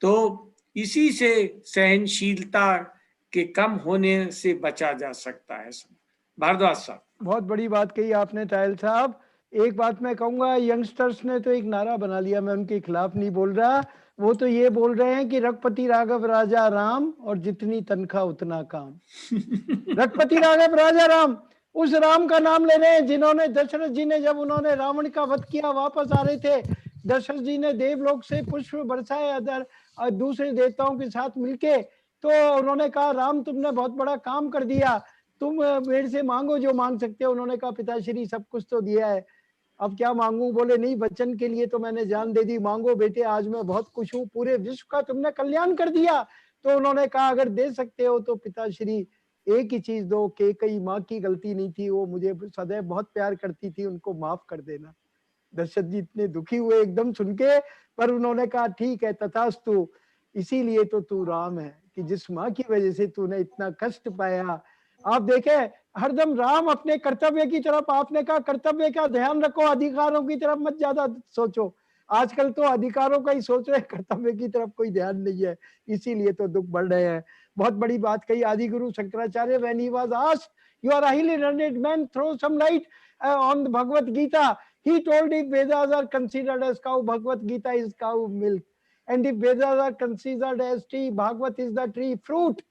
तो इसी से सहनशीलता के कम होने से बचा जा सकता है। भारद्वाज साहब, बहुत बड़ी बात कही आपने तायल साहब। एक बात मैं कहूंगा, यंगस्टर्स ने तो एक नारा बना लिया, मैं उनके खिलाफ नहीं बोल रहा। वो तो ये बोल रहे हैं कि रघुपति राघव राजा राम और जितनी तनख्वाह उतना काम। रघुपति राघव राजा राम, उस राम का नाम ले रहे हैं जिन्होंने, दशरथ जी ने जब उन्होंने रावण का वध किया, वापस आ रहे थे, दशरथ जी ने देवलोक से पुष्प बरसाए अदर दूसरे देवताओं के साथ मिलके, तो उन्होंने कहा राम तुमने बहुत बड़ा काम कर दिया, तुम मेरे से मांगो जो मांग सकते हो। उन्होंने कहा पिताश्री सब कुछ तो दिया है, अब क्या मांगू? बोले नहीं, बच्चन के लिए तो मैंने जान दे दी, मांगो बेटे, आज मैं बहुत खुश हूँ, पूरे विश्व का तुमने कल्याण कर दिया। तो उन्होंने कहा अगर दे सकते हो तो पिताश्री एक ही चीज दो, कि कई माँ की गलती नहीं थी, वो मुझे सदैव बहुत प्यार करती थी, उनको माफ कर देना। दशरथ जी इतने दुखी हुए एकदम सुन के, पर उन्होंने कहा ठीक है तथास्तु, इसीलिए तो तू राम है कि जिस माँ की वजह से तूने इतना कष्ट पाया। आप देखें हरदम राम अपने कर्तव्य की तरफ, आपने कहा कर्तव्य का ध्यान रखो, अधिकारों की तरफ मत ज्यादा सोचो। आजकल तो अधिकारों का ही सोच रहे, कर्तव्य की तरफ कोई ध्यान नहीं है, इसीलिए तो दुख बढ़ रहे हैं। बहुत बड़ी बात कही आदि गुरु Shankaracharya, when he was asked, you are a highly learned man, throw some light, on the Bhagavad Gita. He told if Vedas are considered as cow, Bhagavad Gita is cow milk. And if Vedas are considered as tree, Bhagavad is the tree fruit.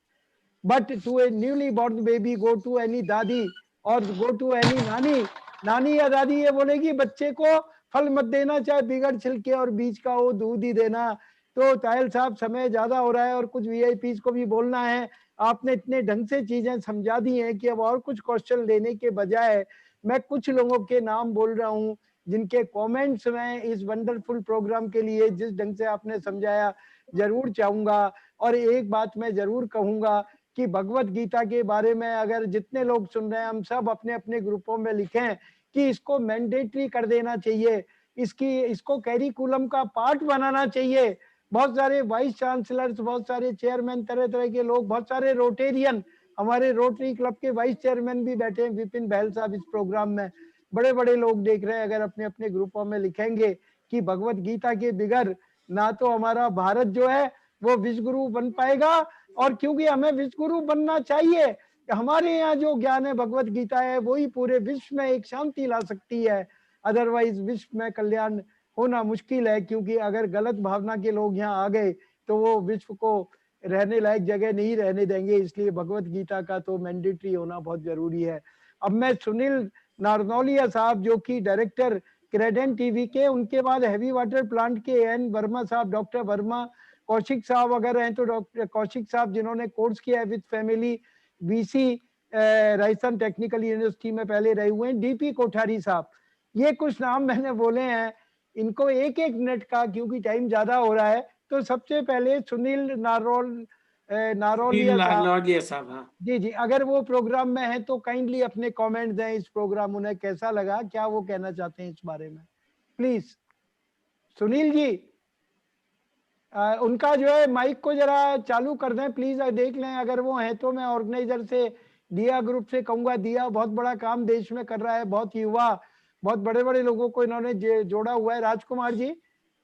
But to a newly born baby, go to any dadi or go to any नानी या दादी ये बोलेगी बच्चे को फल मत देना, चाहे बिगड़ छिलके और बीज का हो, दूध ही देना। तो तायल साहब, समय ज्यादा हो रहा है और कुछ वीआईपीज को भी बोलना है। आपने इतने ढंग से चीजें समझा दी हैं कि अब और कुछ क्वेश्चन लेने के बजाय मैं कुछ लोगों के नाम बोल रहा हूँ जिनके कमेंट्स में इस वंडरफुल प्रोग्राम के लिए जिस ढंग से आपने समझाया जरूर चाहूंगा। और एक बात मैं जरूर कहूंगा कि भगवत गीता के बारे में अगर जितने लोग सुन रहे हैं, हम सब अपने अपने ग्रुपों में लिखें कि इसको मैंडेटरी कर देना चाहिए, इसको कैरिकुलम का पार्ट बनाना चाहिए। बहुत सारे वाइस चांसलर्स, बहुत सारे चेयरमैन, तरह तरह के लोग, बहुत सारे रोटेरियन, हमारे रोटरी क्लब के वाइस चेयरमैन भी बैठे हैं, विपिन बहल साहब इस प्रोग्राम में, बड़े बड़े लोग देख रहे हैं। अगर अपने अपने ग्रुपों में लिखेंगे कि भगवत गीता के बिगर ना तो हमारा भारत जो है वो विश्व गुरु बन पाएगा, और क्योंकि हमें विश्व गुरु बनना चाहिए, हमारे यहाँ जो ज्ञान है भगवत गीता है वही पूरे विश्व में एक शांति ला सकती है। अदरवाइज विश्व में कल्याण होना मुश्किल है, क्योंकि अगर गलत भावना के लोग यहाँ आ गए तो वो विश्व को रहने लायक जगह नहीं रहने देंगे। इसलिए भगवत गीता का तो मैंडेटरी होना बहुत जरूरी है। अब मैं सुनील नारनौलिया साहब जो कि डायरेक्टर क्रेडेंट टीवी के, उनके बाद हैवी वाटर प्लांट के एन वर्मा साहब, डॉक्टर वर्मा, कौशिक साहब अगर हैं तो डॉक्टर कौशिक साहब जिन्होंने कोर्स किया है with family BC Rajasthan technical university में पहले रहे हुए हैं, डीपी कोठारी साहब। ये कुछ नाम मैंने बोले हैं, इनको एक एक मिनट का क्योंकि टाइम ज्यादा हो रहा है। तो सबसे पहले सुनील नारोलिया साहब, हाँ जी जी, अगर वो प्रोग्राम में है तो काइंडली अपने कमेंट दें, इस प्रोग्राम उन्हें कैसा लगा, क्या वो कहना चाहते हैं इस बारे में, प्लीज। सुनील जी उनका जो है माइक को जरा चालू कर दें प्लीज, देख लें अगर वो है तो। मैं ऑर्गेनाइजर से दिया ग्रुप से कहूंगा, दिया बहुत बड़ा काम देश में कर रहा है, बहुत युवा, बहुत बड़े बड़े लोगों को इन्होंने जोड़ा हुआ है। राजकुमार जी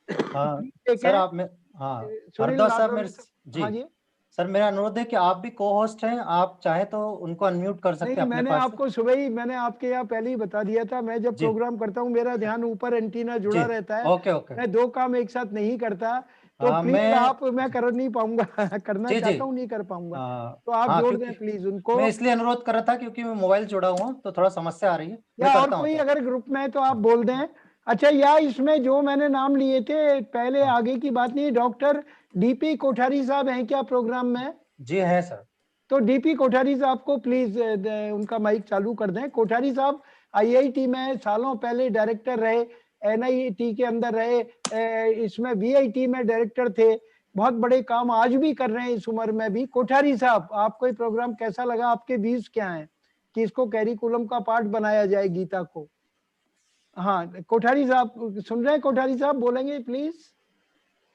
सर आप में, हाँ भारद्वाज साहब मेरे जी, हाँ जी सर, मेरा अनुरोध है कि आप भी को होस्ट हैं, आप चाहे तो उनको अनम्यूट कर सकते हैं। मैंने आपको सुबह ही, मैंने आपके यहाँ पहले ही बता दिया था, मैं जब प्रोग्राम करता हूँ मेरा ध्यान ऊपर एंटीना जुड़ा रहता है। ओके। मैं दो काम एक साथ नहीं करता, तो प्लीज मैं कर नहीं पाऊंगा, करना चाहता हूँ नहीं कर पाऊंगा, तो आप जोड़ दें प्लीज उनको। मैं इसलिए अनुरोध कर रहा था क्योंकि मैं मोबाइल जुड़ा हुआ तो थोड़ा समस्या आ रही है। या और कोई अगर ग्रुप में है तो आप बोल दें। अच्छा, या इसमें जो मैंने नाम लिए थे पहले, आगे की बात नहीं, डॉक्टर डीपी कोठारी साहब हैं क्या प्रोग्राम में? जी है सर। तो डीपी कोठारी साहब को प्लीज उनका माइक चालू कर दें। कोठारी साहब आईआईटी में सालों पहले डायरेक्टर रहे, एनआईटी के अंदर रहे, इसमें वीआईटी में डायरेक्टर थे, बहुत बड़े काम आज भी कर रहे हैं इस उम्र में भी। कोठारी साहब आपको ये प्रोग्राम कैसा लगा, आपके व्यूज क्या हैं कि इसको कैरिकुलम का पार्ट बनाया जाए गीता को? हाँ कोठारी साहब सुन रहे हैं? कोठारी साहब बोलेंगे प्लीज?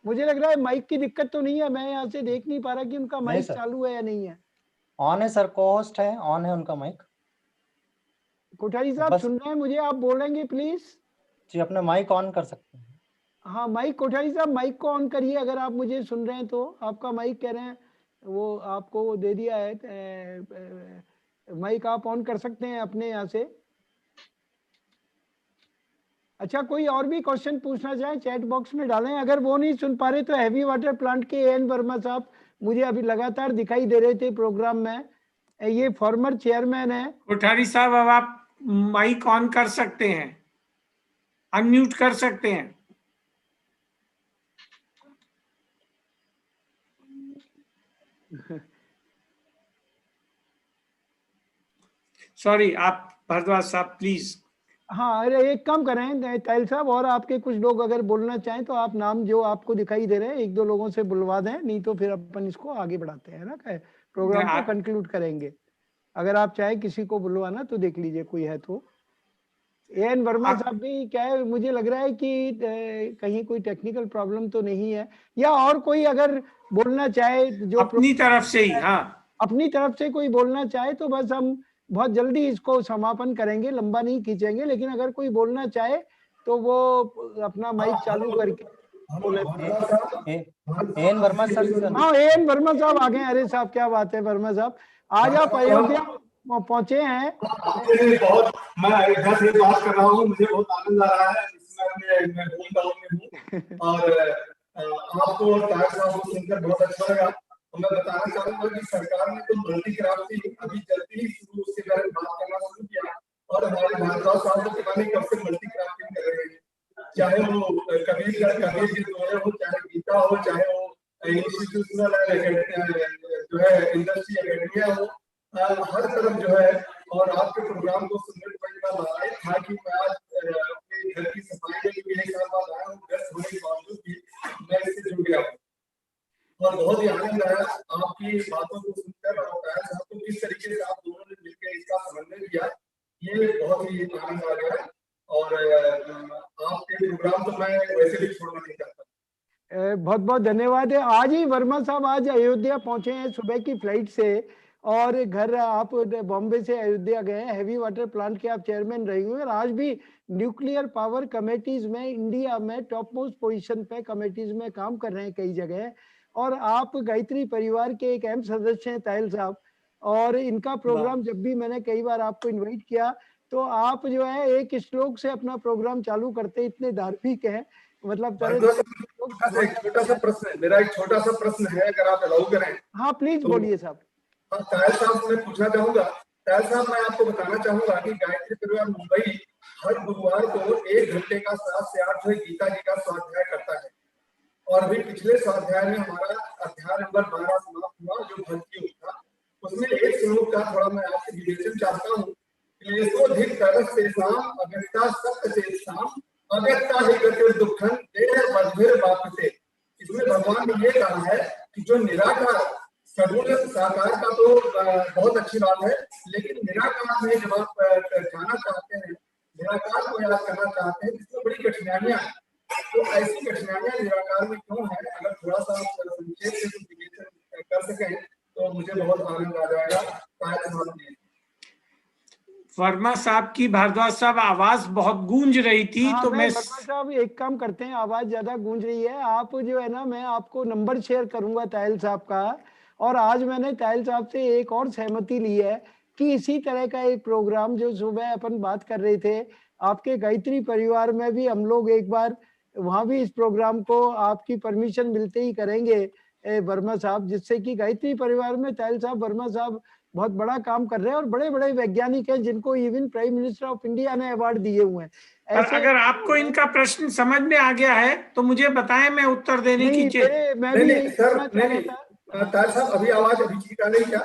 मुझे लग रहा है माइक की दिक्कत तो नहीं है, मैं यहाँ से देख नहीं पा रहा कि उनका माइक चालू है या नहीं है। ऑन है सर, को-होस्ट है, ऑन है उनका माइक। कोठारी साहब सुन रहे हैं मुझे? आप बोलेंगे प्लीज? जी अपना माइक ऑन कर सकते हैं। हाँ माइक, कोठारी साहब माइक को ऑन करिए अगर आप मुझे सुन रहे हैं तो। आपका माइक कह रहे हैं वो आपको वो दे दिया है, माइक आप ऑन कर सकते हैं अपने यहाँ से। अच्छा, कोई और भी क्वेश्चन पूछना चाहे चैट बॉक्स में डालें, अगर वो नहीं सुन पा रहे तो हैवी वाटर प्लांट के एन वर्मा साहब मुझे अभी लगातार दिखाई दे रहे थे प्रोग्राम में, ये फॉर्मर चेयरमैन है। कोठारी साहब अब आप माइक ऑन कर सकते हैं, अनम्यूट कर सकते हैं। सॉरी, आप भारद्वाज साहब प्लीज। हाँ अरे एक काम करें ताहिल साहब, और आपके कुछ लोग अगर बोलना चाहें तो आप नाम जो आपको दिखाई दे रहे हैं एक दो लोगों से बुलवा दें, नहीं तो फिर अपन इसको आगे बढ़ाते हैं ना, प्रोग्राम को कंक्लूड करेंगे। अगर आप चाहे किसी को बुलवाना तो देख लीजिए कोई है तो। एन वर्मा साहब भी क्या है, मुझे लग रहा है कि कहीं कोई टेक्निकल प्रॉब्लम तो नहीं है, या और कोई अगर बोलना चाहे जो अपनी तरफ से ही, हाँ अपनी तरफ से कोई बोलना चाहे तो बस हम बहुत जल्दी इसको समापन करेंगे, लंबा नहीं खींचेंगे, लेकिन अगर कोई बोलना चाहे तो वो अपना माइक चालू करके बोले। N Verma sir. हाँ एन वर्मा साहब आ गए। अरे साहब क्या बात है वर्मा साहब, आज आप अयोध्या पहुंचे हैं। मुझे बहुत, मैं अयोध्या से बात कर रहा हूँ, मुझे बहुत आनंद आ रहा है इसमें। मैं होम टाउन में हूँ और आपको और तारक साहब को सुनकर बहुत अच्छा लगा। और मैं बताना चाहूंगा कि सरकार ने तो मल्टी क्राफ्टिंग अभी जल्दी ही शुरू, उसके बारे में बात करना शुरू किया। और हमारे भारद्वाज साहब तो पता नहीं कब से मल्टी क्राफ्टिंग कर रहे हैं, चाहे वो कबीर जी हो, चाहे गीता हो, चाहे वो इंस्टीट्यूशनल जो है इंडस्ट्री एकेडमिया हो, हर तरफ जो है। और आपके प्रोग्राम को सुनने के बाद लाइव था कि मैं आज अपने घर की सफाई के लिए एक साल बाद आया हूँ, व्यस्त होने के बावजूद भी मैं इससे जुड़ गया हूँ और बहुत ही आनंद आया आपकी बातों को सुनकर। और तारक साहब को किस तरीके से आप दोनों ने मिलकर इसका समन्वय किया, ये बहुत ही आनंद आ गया। और आपके प्रोग्राम तो मैं वैसे भी छोड़ना नहीं चाहता। बहुत बहुत धन्यवाद है। आज ही वर्मा साहब आज अयोध्या पहुंचे हैं सुबह की फ्लाइट से, और घर आप बॉम्बे से अयोध्या गए हैं। हैवी वाटर प्लांट के आप चेयरमैन रहे हुए हैं और आज भी न्यूक्लियर पावर कमेटीज में इंडिया में टॉप मोस्ट पोजीशन पे कमेटीज में काम कर रहे हैं कई जगह। और आप गायत्री परिवार के एक अहम सदस्य हैं ताहिल साहब, और इनका प्रोग्राम जब भी मैंने कई बार आपको इन्वाइट किया तो आप जो है एक श्लोक से अपना प्रोग्राम चालू करते, इतने धार्मिक है। मतलब छोटा सा प्रश्न है मेरा, एक छोटा सा प्रश्न है अगर आप अलाउ करें। हाँ प्लीज बोलिए साहब। ताहिल साहब से पूछना चाहूंगा, ताहिल साहब मैं आपको बताना चाहूंगा कि गायत्री परिवार मुंबई हर गुरुवार को 1 घंटे का 7 से 8 जो गीता जी का स्वाध्याय करता है। और भी पिछले स्वाध्याय में हमारा अध्याय नंबर 12 समाप्त हुआ जो भक्ति था, उसमें एक श्लोक का थोड़ा मैं आपसे विवेचन चाहता हूँ। क्लेशोधिक तरस से शाम अगस्ता सत्य से शाम अगस्ता ही गति दुखन देह बधिर बाप से। इसमें भगवान ने ये कहा है कि जो निराकार सगुण साकार का तो बहुत अच्छी बात है, लेकिन निराकार में जब आप जाना चाहते हैं, निराकार को याद करना चाहते हैं, इसमें बड़ी कठिनाइयां हैं। तो ऐसी कठिनाइयां निराकार में क्यों है, अगर थोड़ा सा संक्षेप से विवेचन कर सकें तो मुझे बहुत आनंद आ जाएगा। वर्मा साहब की भारद्वाज साहब आवाज बहुत गूंज रही थी। हाँ, तो मैं वर्मा साहब एक काम करते हैं, आवाज ज्यादा गूंज रही है, आप जो है ना, मैं आपको नंबर शेयर करूंगा ताहिल साहब का। और आज मैंने ताहिल साहब से एक और सहमति ली है कि इसी तरह का एक प्रोग्राम जो सुबह अपन बात कर रहे थे आपके गायत्री परिवार में भी हम लोग एक बार वहां भी इस प्रोग्राम को आपकी परमिशन मिलते ही करेंगे वर्मा साहब, जिससे कि गायत्री परिवार में ताहिल साहब वर्मा साहब बहुत बड़ा काम कर रहे हैं और बड़े बड़े वैज्ञानिक हैं जिनको even prime minister of India ने अवार्ड दिए हुए हैं। अगर आपको इनका प्रश्न समझ में आ गया है तो मुझे बताएं, मैं उत्तर देने की ताहिल साहब अभी आवाज अभी ठीक आ रही क्या?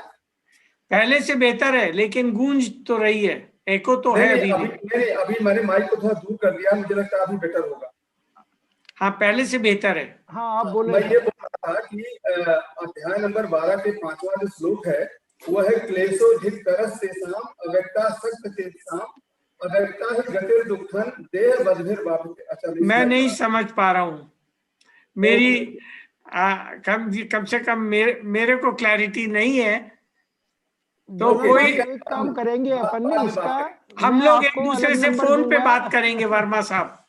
पहले से बेहतर है, लेकिन गूंज तो रही है, एको तो है अभी मैंने माइक को थोड़ा दूर कर दिया, मुझे लगता है अभी बेटर होगा। हाँ, पहले से बेहतर है। हाँ आप बोले। मैं ये बोल रहा था कि अध्याय नंबर 12 के 5वां जो श्लोक है वो है क्लेशोधिक तरस से शाम अव्यक्ता सत्य से शाम अव्यक्ता ही गतिर दुखन देह बधिर बाप। अच्छा, मैं नहीं समझ पा रहा हूँ, मेरी कम से कम मेरे को क्लैरिटी नहीं है। तो कोई एक काम करेंगे अपन ने इसका, हम लोग एक दूसरे से फोन पे बात करेंगे वर्मा साहब।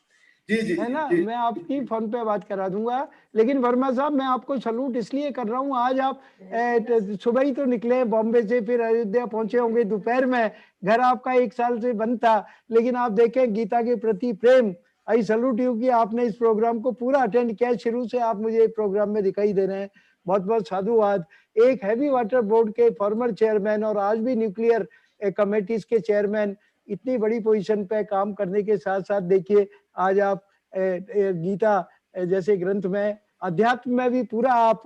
जी है ना, मैं आपकी फोन पे बात करा दूंगा। लेकिन वर्मा साहब मैं आपको सलूट इसलिए कर रहा हूँ, आज आप सुबह ही तो निकले बॉम्बे से, फिर अयोध्या पहुंचे होंगे दोपहर में, घर आपका 1 साल से बंद था, लेकिन आप देखें गीता के प्रति प्रेम। आई सलूट यू कि आपने इस प्रोग्राम को पूरा अटेंड किया, शुरू से आप मुझे प्रोग्राम में दिखाई दे रहे हैं, बहुत बहुत साधुवाद। एक हैवी वाटर बोर्ड के फॉर्मर चेयरमैन और आज भी न्यूक्लियर कमेटीज के चेयरमैन, इतनी बड़ी पोजीशन पे काम करने के साथ साथ देखिए आज आप गीता जैसे ग्रंथ में, अध्यात्म में भी पूरा आप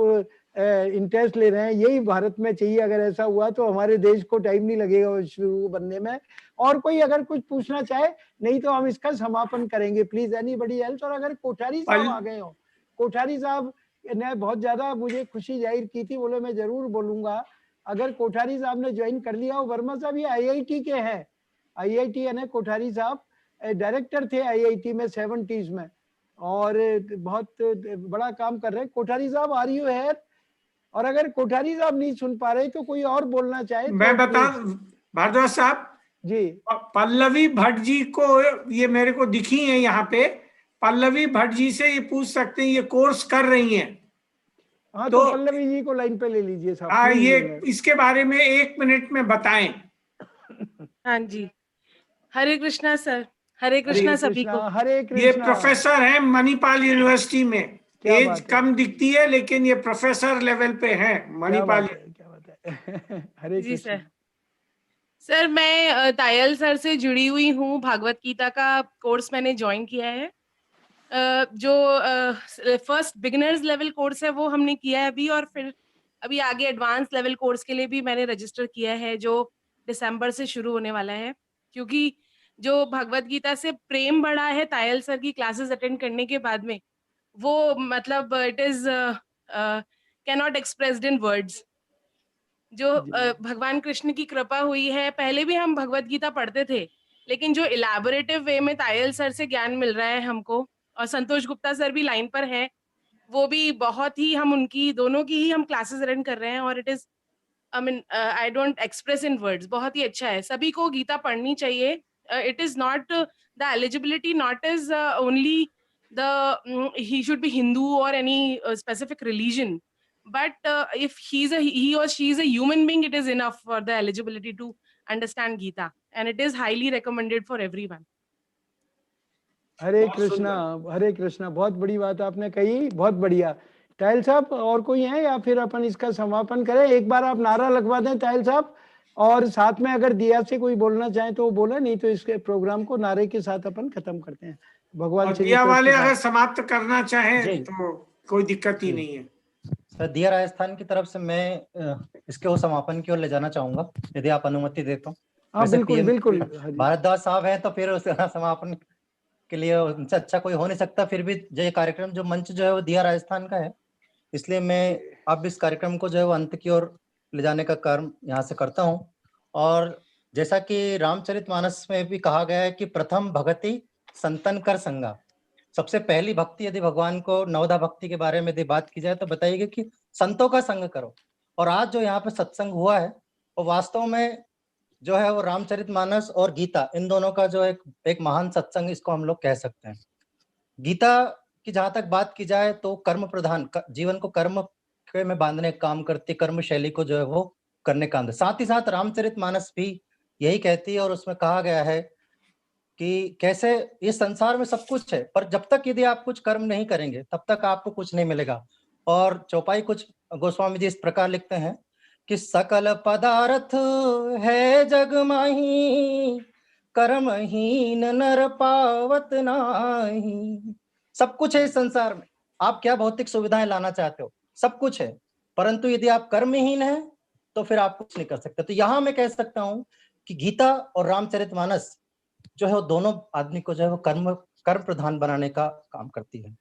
इंटरेस्ट ले रहे हैं। यही भारत में चाहिए, अगर ऐसा हुआ तो हमारे देश को टाइम नहीं लगेगा शुरू बनने में। और कोई अगर कुछ पूछना चाहे, नहीं तो हम इसका समापन करेंगे, प्लीज एनीबडी एल्स। और अगर कोठारी साहब आ गए हो, कोठारी साहब ने बहुत ज्यादा मुझे खुशी जाहिर की थी, बोले मैं जरूर बोलूंगा। अगर कोठारी साहब ने ज्वाइन कर लिया हो, वर्मा साहब ये IIT के हैं, IIT यानी कोठारी साहब डायरेक्टर थे IIT में 70s में, और बहुत बड़ा काम कर रहे हैं। कोठारी साहब आर यू है? और अगर कोठारी साहब नहीं सुन पा रहे तो कोई और बोलना चाहे मैं तो बता भारद्वाज साहब जी। पल्लवी भट्ट जी को, ये मेरे को दिखी है यहाँ पे, पल्लवी भट्ट जी से ये पूछ सकते हैं, ये कोर्स कर रही हैं। हाँ तो पल्लवी जी को लाइन पे ले लीजिए साहब। हाँ, ये इसके बारे में 1 मिनट में बताएं। हाँ जी, हरे कृष्णा सर, हरे कृष्णा सभी को। हरे ये कृष्णा। प्रोफेसर है मणिपाल यूनिवर्सिटी में। क्या एज बात है। कम दिखती है लेकिन ये प्रोफेसर लेवल पे है क्या मणिपाल। बात है, क्या बात है। हरे जी कृष्णा। सर मैं तायल सर से जुड़ी हुई हूँ, भागवत गीता का कोर्स मैंने ज्वाइन किया है। जो फर्स्ट बिगिनर्स लेवल कोर्स है वो हमने किया है अभी, और फिर अभी आगे एडवांस लेवल कोर्स के लिए भी मैंने रजिस्टर किया है जो दिसंबर से शुरू होने वाला है। क्योंकि जो भगवत गीता से प्रेम बढ़ा है तायल सर की क्लासेस अटेंड करने के बाद में, वो मतलब it is can not expressed in words. जो भगवान कृष्ण की कृपा हुई है, पहले भी हम भगवत गीता पढ़ते थे, लेकिन जो इलैबोरेटिव वे में तायल सर से ज्ञान मिल रहा है हमको, और संतोष गुप्ता सर भी लाइन पर हैं, वो भी बहुत ही, हम उनकी दोनों की ही हम क्लासेस रन कर रहे हैं, और it is I mean I don't express in words, बहुत ही अच्छा है। सभी को गीता पढ़नी चाहिए। It is not the eligibility not is only the he should be Hindu और any specific religion, but if he or she is a human being, it is enough for the eligibility to understand Gita, and it is highly recommended for everyone. हरे कृष्णा, हरे कृष्णा। बहुत बड़ी बात आपने कही, बहुत बढ़िया। तायल साहब और कोई है या फिर अपन इसका समापन करें? एक बार आप नारा लगवा दें तायल साहब, और साथ में अगर दिया से कोई बोलना चाहे तो वो बोले, नहीं तो इसके प्रोग्राम को नारे के साथ अपन खत्म करते हैं। भगवान श्री दिया कृष्ण वाले का- अगर समाप्त करना चाहे जी। तो कोई दिक्कत ही जी। नहीं है। सर दिया राजस्थान की तरफ से मैं इसके वो समापन की ओर ले जाना चाहूंगा, यदि आप अनुमति दे तो। हाँ वैसे बिल्कुल PM बिल्कुल। भारद्वाज साहब हैं तो फिर उसका समापन के लिए उनसे अच्छा कोई हो नहीं सकता। फिर भी जो ये कार्यक्रम, जो मंच जो है वो दिया राजस्थान का है, इसलिए मैं अब इस कार्यक्रम को जो है वो अंत की ओर ले जाने का कार्य यहाँ से करता हूँ। और जैसा कि रामचरितमानस में भी कहा गया है कि प्रथम भगति संतन कर संगा, सबसे पहली भक्ति यदि भगवान को नवधा भक्ति के बारे में यदि बात की जाए तो बताइए कि संतों का संग करो। और आज जो यहाँ पे सत्संग हुआ है वो वास्तव में जो है वो रामचरितमानस और गीता, इन दोनों का जो एक महान सत्संग इसको हम लोग कह सकते हैं। गीता की जहां तक बात की जाए तो कर्म प्रधान, जीवन को कर्म में बांधने का काम करती, कर्म शैली को जो है वो करने का काम। साथ ही साथ रामचरितमानस भी यही कहती है, और उसमें कहा गया है कि कैसे इस संसार में सब कुछ है, पर जब तक यदि आप कुछ कर्म नहीं करेंगे तब तक आपको कुछ नहीं मिलेगा। और चौपाई कुछ गोस्वामी जी इस प्रकार लिखते हैं कि सकल पदार्थ है जग माही, कर्महीन नर पावत नाही। सब कुछ है इस संसार में, आप क्या भौतिक सुविधाएं लाना चाहते हो, सब कुछ है, परंतु यदि आप कर्महीन हैं तो फिर आप कुछ नहीं कर सकते। तो यहां मैं कह सकता हूं कि गीता और रामचरितमानस जो है वो दोनों आदमी को जो है वो कर्म प्रधान बनाने का काम करती है।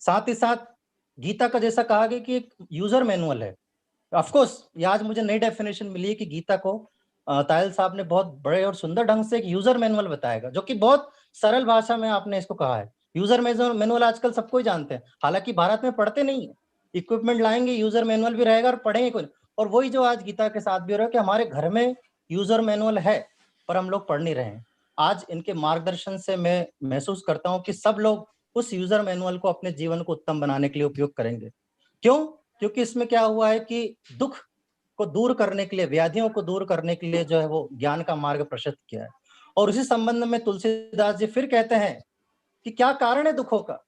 साथ ही साथ गीता का जैसा कहा गया कि एक यूजर मैनुअल है। ऑफ कोर्स ये आज मुझे नई डेफिनेशन मिली है कि गीता को तायल साहब ने बहुत बड़े और सुंदर ढंग से एक यूजर मैनुअल बताएगा, जो कि बहुत सरल भाषा में आपने इसको कहा है। यूजर मैनुअल आजकल सबको ही जानते हैं, हालांकि भारत में पढ़ते नहीं है। इक्विपमेंट लाएंगे, यूजर मैनुअल भी रहेगा और पढ़ेंगे कोई। और वही जो आज गीता के साथ भी हो रहा है कि हमारे घर में यूजर मैनुअल है पर हम लोग पढ़ नहीं रहे हैं। आज इनके मार्गदर्शन से मैं महसूस करता हूं कि सब लोग उस यूजर मैनुअल को अपने जीवन को उत्तम बनाने के लिए उपयोग करेंगे। क्यों? क्योंकि इसमें क्या हुआ है कि दुख को दूर करने के लिए, व्याधियों को दूर करने के लिए जो है वो ज्ञान का मार्ग प्रशस्त किया है। और उसी संबंध में तुलसीदास जी फिर कहते हैं कि क्या कारण है दुखों का,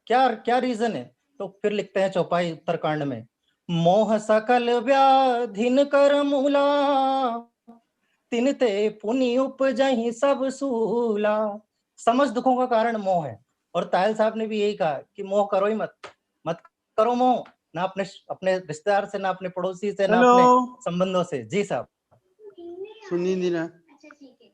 क्या क्या रीजन है। तो फिर लिखते हैं चौपाई उत्तरकांड में, मोह सकल व्याधिन कर मूला, तिनते पुनि उपजहि सब सूला। समझ दुखों का कारण मोह है। और तायल साहब ने भी यही कहा कि मोह करो ही मत, मत करो मोह, ना अपने रिश्तेदार से, ना अपने पड़ोसी से, ना अपने संबंधों से। जी साहब सुनिए ना।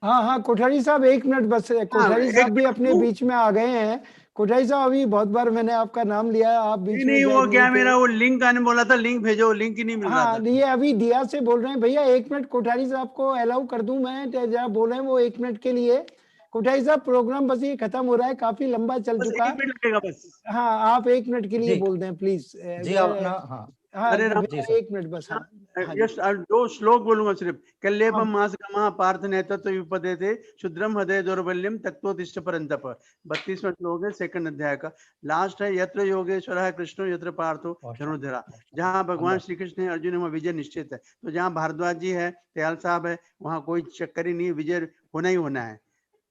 हाँ हाँ कोठारी साहब, एक मिनट बस। कोठारी साहब भी अपने बीच में आ गए हैं। कोठारी साहब, अभी बहुत बार मैंने आपका नाम लिया है, आप बीच में नहीं, वो शायद क्या नहीं थे। मेरा वो लिंक आने बोला था, लिंक भेजो, लिंक ही नहीं मिल रहा हाँ था। ये अभी दिया से बोल रहे हैं। भैया एक मिनट, कोठारी साहब को अलाउ कर दूं मैं, जरा बोल रहे हैं वो 1 मिनट के लिए। कोठारी साहब प्रोग्राम बस ये खत्म हो रहा है, काफी लंबा चल बस चुका। 1 मिनट लगेगा बस। हाँ आप 1 मिनट के लिए जी। बोल दें प्लीज। जी अपना, हाँ हाँ अरे राम, जी सर। 1 मिनट बस। हाँ हाँ जी। यस 2 श्लोक बोलूंगा सिर्फ। कल्लेपम मासगमा पार्थ नेतत्व विपदेते शुद्रम हृदय दौर्बल्यम तत्वोतिष्ठ परंतप। 32वां श्लोक है 2nd अध्याय का। लास्ट है यत्र योगेश्वरः कृष्णो यत्र पार्थो धनुर्धरा। जहाँ भगवान श्री कृष्ण है अर्जुन में विजय निश्चित है। तो जहाँ भारद्वाज जी है, दयाल साहब है, वहाँ कोई चक्कर ही नहीं, विजय होना ही होना है।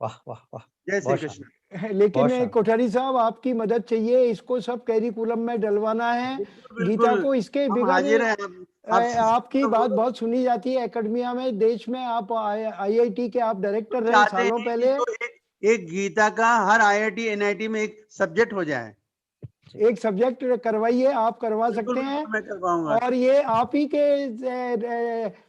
वाह वाह वाह, जय श्री बहुत कृष्ण। शानदार। लेकिन बहुत शानदार। कोठारी साहब आपकी मदद चाहिए, इसको सब कैरिकुलम में डलवाना है बिल्कुल गीता बिल्कुल, को। इसके हम बगैर हाजिर हैं। आपकी बात बहुत सुनी जाती है एकेडमिया में, देश में। आप आईआईटी के आप डायरेक्टर रहे चाहते सालों हैं कि पहले। जो एक गीता का हर आईआईटी एनआईटी में एक सब्जेक्ट हो जाए। एक सब्जेक्ट करवाइए, आप करवा बिल्कुल सकते हैं। बिल्कुल मैं करवाऊंगा। और ये आप ही के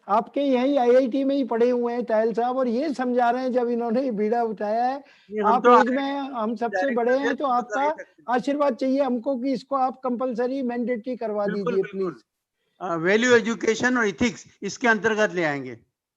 आपके यही आईआईटी में ही पढ़े हुए हैं तायल साहब, और ये समझा रहे हैं जब इन्होंने ये बीड़ा उठाया है। ये हम आप तो एज में हम सबसे बड़े हैं, तो बता ही आपका सकते हैं। आशीर्वाद चाहिए हमको कि इसको आप कंपलसरी मैंडेटरी करवा बिल्कुल दीजिए बिल्कुल, प्लीज। वैल्यू एजुकेशन और इथिक्स इसके अंतर्गत ले आएंगे।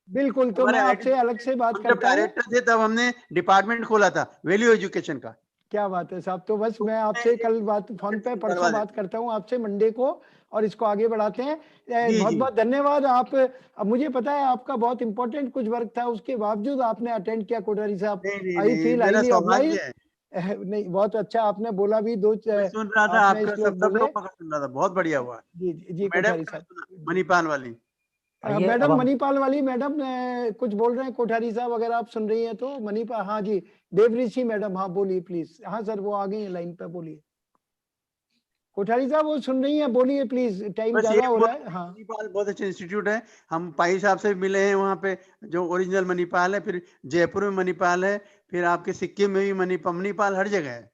बिल्कुल, तो हमारे मैं आईआईटी आपसे अलग से बात हम जब करता हूँ। डायरेक्टर थे तब हमने डिपार्टमेंट खोला था वैल्यू एजुकेशन का। क्या बात है साहब। तो बस मैं आपसे कल बात फोन पे परसों बात करता हूँ आपसे मंडे को, और इसको आगे बढ़ाते हैं। जी बहुत जी बहुत धन्यवाद। आप अब मुझे पता है आपका बहुत इंपॉर्टेंट कुछ वर्क था, उसके बावजूद आपने अटेंड किया कोठारी साहब। नहीं नहीं आई नहीं, फील मेरा हाईली सौभाग्य ऑब्लाइज। है। नहीं, बहुत अच्छा आपने बोला भी। मैं सुन रहा था आपने आपका, श्लोक सब बोले। लोगों का सुन रहा था, बहुत बढ़िया हुआ। जी जी मैडम कोठारी का साहब। सुना, मणिपाल वाली। आइए अब मैडम हम मणिपाल वाली मैडम कुछ बोल रहे हैं कोठारी साहब, अगर आप सुन रही हैं तो। मणिपाल, हाँ जी, देवऋषि मैडम, हाँ बोलिए प्लीज। हाँ सर, वो आ गई है लाइन पे, बोलिए। कोठारी साहब वो सुन रही हैं, बोलिए प्लीज, टाइम बस ज्यादा यही हो बोल रहा है। हाँ मणिपाल बहुत अच्छा इंस्टीट्यूट है। हम पाई साहब से भी मिले हैं वहाँ पे, जो ओरिजिनल मणिपाल है। फिर जयपुर में मणिपाल है, फिर आपके सिक्किम में भी मणिपाल। मणिपाल हर जगह है।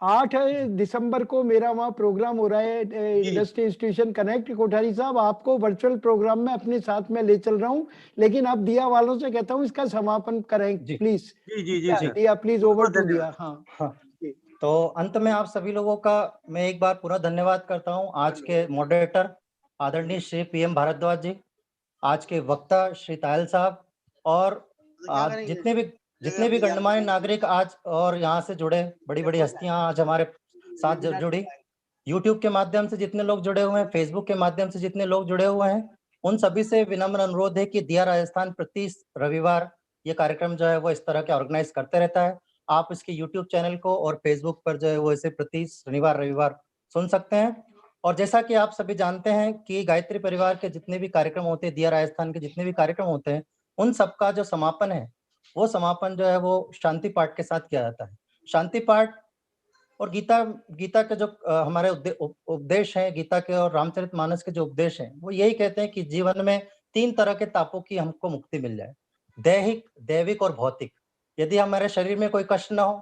8 दिसंबर को मेरा वहाँ प्रोग्राम हो रहा है, जी इंडस्ट्री इंस्टीट्यूशन कनेक्ट। कोठारी साहब आपको वर्चुअल प्रोग्राम में अपने साथ में ले चल रहा हूँ, लेकिन अब दिया वालों से कहता हूँ इसका समापन करें जी प्लीज। जी जी जी सर, दिया प्लीज, बहुत ओवर बहुत टू धन्यवाद। दिया। हाँ हाँ, तो अंत में आप सभी लोगों का मैं एक बार पूरा धन्यवाद करता हूं। आज के मॉडरेटर आदरणीय श्री पीएम भारद्वाज जी, आज के वक्ता श्री तायल साहब, और आज जितने भी गणमान्य नागरिक आज और यहाँ से जुड़े, बड़ी बड़ी हस्तियां आज हमारे साथ जुड़ी, यूट्यूब के माध्यम से जितने लोग जुड़े हुए हैं, फेसबुक के माध्यम से जितने लोग जुड़े हुए हैं, उन सभी से विनम्र अनुरोध है कि दिया राजस्थान प्रति रविवार ये कार्यक्रम जो है वो इस तरह के ऑर्गेनाइज करते रहता है। आप इसके यूट्यूब चैनल को और फेसबुक पर जो है वो इसे प्रति शनिवार रविवार सुन सकते हैं। और जैसा कि आप सभी जानते हैं कि गायत्री परिवार के जितने भी कार्यक्रम होते हैं, दिया राजस्थान के जितने भी कार्यक्रम होते हैं, उन सबका जो समापन है, वो समापन जो है वो शांति पाठ के साथ किया जाता है। शांति पाठ और गीता के जो हमारे उपदेश हैं, गीता के और रामचरितमानस के जो उपदेश हैं, वो यही कहते हैं कि जीवन में 3 तरह के तापों की हमको मुक्ति मिल जाए, दैहिक, दैविक और भौतिक। यदि हमारे शरीर में कोई कष्ट ना हो,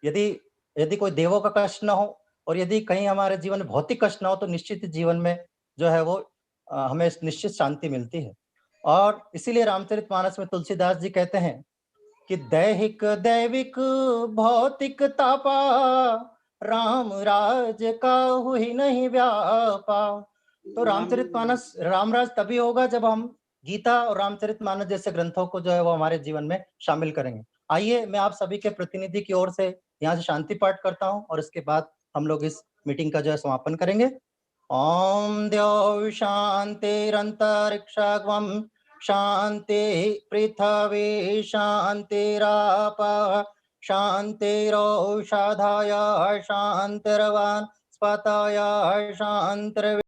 यदि कोई देवों का कष्ट ना हो, और यदि कहीं हमारे जीवन में भौतिक कष्ट ना हो, तो निश्चित जीवन में जो है वो हमें निश्चित शांति मिलती है। और इसीलिए रामचरितमानस में तुलसीदास जी कहते हैं कि दैहिक दैविक भौतिक तापा, राम राज का हुई नहीं व्यापा। तो रामचरितमानस, रामराज तभी होगा जब हम गीता और रामचरितमानस जैसे ग्रंथों को जो है वो हमारे जीवन में शामिल करेंगे। आइए मैं आप सभी के प्रतिनिधि की ओर से यहाँ से शांति पाठ करता हूँ, और इसके बाद हम लोग इस मीटिंग का जो है समापन करेंगे। ओम द्यौ शांतिरंतरिक्षगम शांति पृथ्वी शांतिरापः शांतिरौषधयः शांतिर्वनस्पतयः शांतिर्